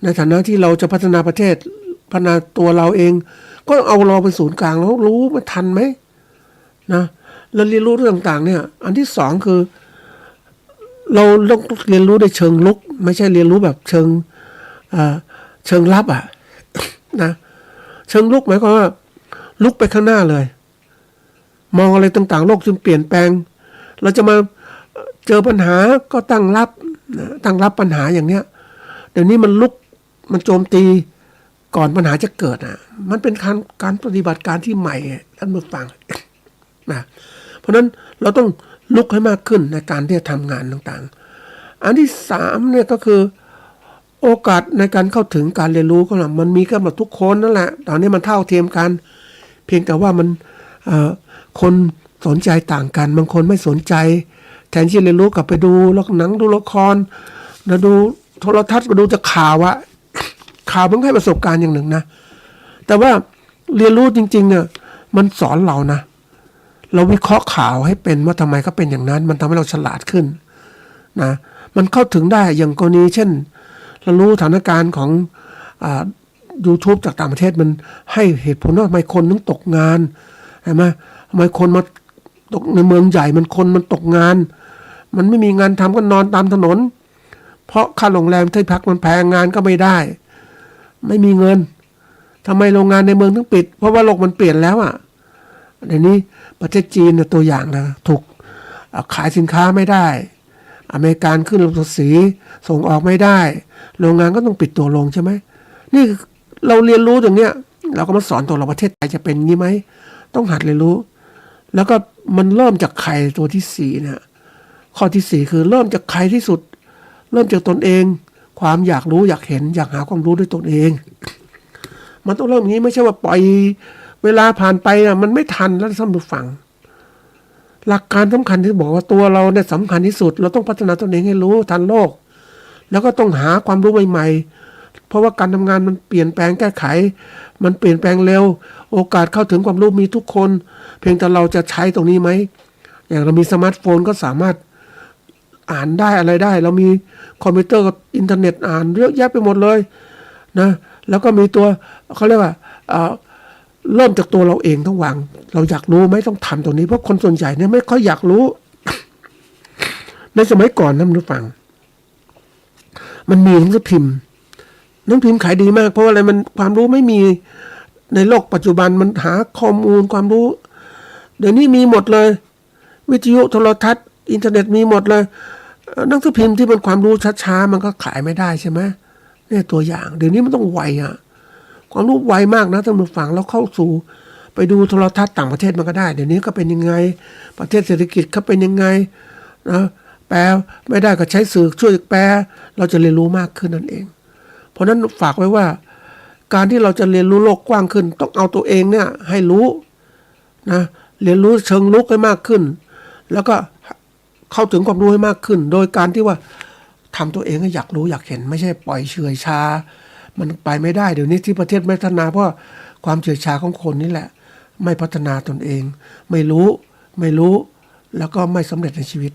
ในฐานะที่เราจะพัฒนาประเทศพัฒนาตัวเราเองก็เอาเราเป็นศูนย์กลางแล้วรู้มันทันไหมนะแล้วเรียนรู้เรื่องต่างๆเนี่ยอันที่สองคือเราต้องเรียนรู้ในเชิงลุกไม่ใช่เรียนรู้แบบเชิงลับนะเชิงลุกหมายความว่าลุกไปข้างหน้าเลยมองอะไรต่างๆโลกจึงเปลี่ยนแปลงเราจะมาเจอปัญหาก็ตั้งรับปัญหาอย่างเนี้ยเดี๋ยวนี้มันลุกมันโจมตีก่อนปัญหาจะเกิดมันเป็นการปฏิบัติการที่ใหม่ท่านผู้ฟังนะเพราะนั้นเราต้องลุกให้มากขึ้นในการที่จะทำงานต่างๆอันที่3เนี่ยก็คือโอกาสในการเข้าถึงการเรียนรู้ของเรามันมีกันหมดทุกคนนั่นแหละตอนนี้มันเท่าเทียมกันเพียงแต่ว่ามันคนสนใจต่างกันบางคนไม่สนใจแทนที่เรียนรู้กลับไปดูหนังดูละครนะดูโทรทัศน์ก็ดูจะข่าวข่าวมันให้ประสบการณ์อย่างหนึ่งนะแต่ว่าเรียนรู้จริงๆเนี่ยมันสอนเรานะเราวิเคราะห์ข่าวให้เป็นว่าทำไมเขาเป็นอย่างนั้นมันทำให้เราฉลาดขึ้นนะมันเข้าถึงได้อย่างกรณีเช่นเรารู้สถานการณ์ของYouTube จากต่างประเทศมันให้เหตุผลว่าทำไมคนถึงตกงานใช่ไหมทำไมคนมาตกในเมืองใหญ่มันตกงานมันไม่มีงานทำก็นอนตามถนนเพราะค่าโรงแรมที่พักมันแพงงานก็ไม่ได้ไม่มีเงินทำไมโรงงานในเมืองถึงปิดเพราะว่าโลกมันเปลี่ยนแล้วเดี๋ยวนี้ประเทศจีนตัวอย่างนะถูกขายสินค้าไม่ได้อเมริกันขึ้นภาษีส่งออกไม่ได้โรงงานก็ต้องปิดตัวลงใช่ไหมนี่เราเรียนรู้อย่างเนี้ยเราก็มาสอนตัวเราประเทศไทยจะเป็นงี้ไหมต้องหัดเรียนรู้แล้วก็มันเริ่มจากใครตัวที่4เนี่ยข้อที่4คือเริ่มจากใครที่สุดเริ่มจากตนเองความอยากรู้อยากเห็นอยากหาความรู้ด้วยตนเองมันต้องเริ่มอย่างนี้ไม่ใช่ว่าปล่อยเวลาผ่านไปมันไม่ทันแล้วท่านผู้ฟังหลักการสำคัญที่บอกว่าตัวเราเนี่ยสำคัญที่สุดเราต้องพัฒนาตนเองให้รู้ทันโลกแล้วก็ต้องหาความรู้ใหม่ๆเพราะว่าการทำงานมันเปลี่ยนแปลงแก้ไขมันเปลี่ยนแปลงเร็วโอกาสเข้าถึงความรู้มีทุกคนเพียงแต่เราจะใช้ตรงนี้ไหมอย่างเรามีสมาร์ทโฟนก็สามารถอ่านได้อะไรได้เรามีคอมพิวเตอร์กับอินเทอร์เน็ตอ่านเยอะแยะไปหมดเลยนะแล้วก็มีตัวเขาเรียกว่าเริ่มจากตัวเราเองต้องวางเราอยากรู้ไหมต้องทำตรงนี้เพราะคนส่วนใหญ่เนี่ยไม่ค่อยอยากรู้ ในสมัยก่อนนะผู้ฟังมันมีหนังสือพิมพ์ขายดีมากเพราะว่าอะไรมันความรู้ไม่มีในโลกปัจจุบันมันหาข้อมูลความรู้เดี๋ยวนี้มีหมดเลยวิทยุโทรทัศน์อินเทอร์เน็ตมีหมดเลยหนังสือพิมพ์ที่มันความรู้ช้าๆมันก็ขายไม่ได้ใช่ไหมนี่ตัวอย่างเดี๋ยวนี้มันต้องไวความรู้ไวมากนะท่านผู้ฟังแล้วเข้าสู่ไปดูโทรทัศน์ต่างประเทศมันก็ได้เดี๋ยวนี้ก็เป็นยังไงประเทศเศรษฐกิจเขาเป็นยังไงนะแปลไม่ได้ก็ใช้สื่อช่วยแปลเราจะเรียนรู้มากขึ้นนั่นเองเพราะนั้นฝากไว้ว่าการที่เราจะเรียนรู้โลกกว้างขึ้นต้องเอาตัวเองเนี่ยให้รู้นะเรียนรู้เชิงลุกให้มากขึ้นแล้วก็เข้าถึงความรู้ให้มากขึ้นโดยการที่ว่าทำตัวเองให้อยากรู้อยากเห็นไม่ใช่ปล่อยเฉื่อยชามันไปไม่ได้เดี๋ยวนี้ที่ประเทศไม่พัฒนาเพราะความเฉื่อยชาของคนนี่แหละ ไม่พัฒนาตนเอง ไม่รู้ แล้วก็ไม่สำเร็จในชีวิต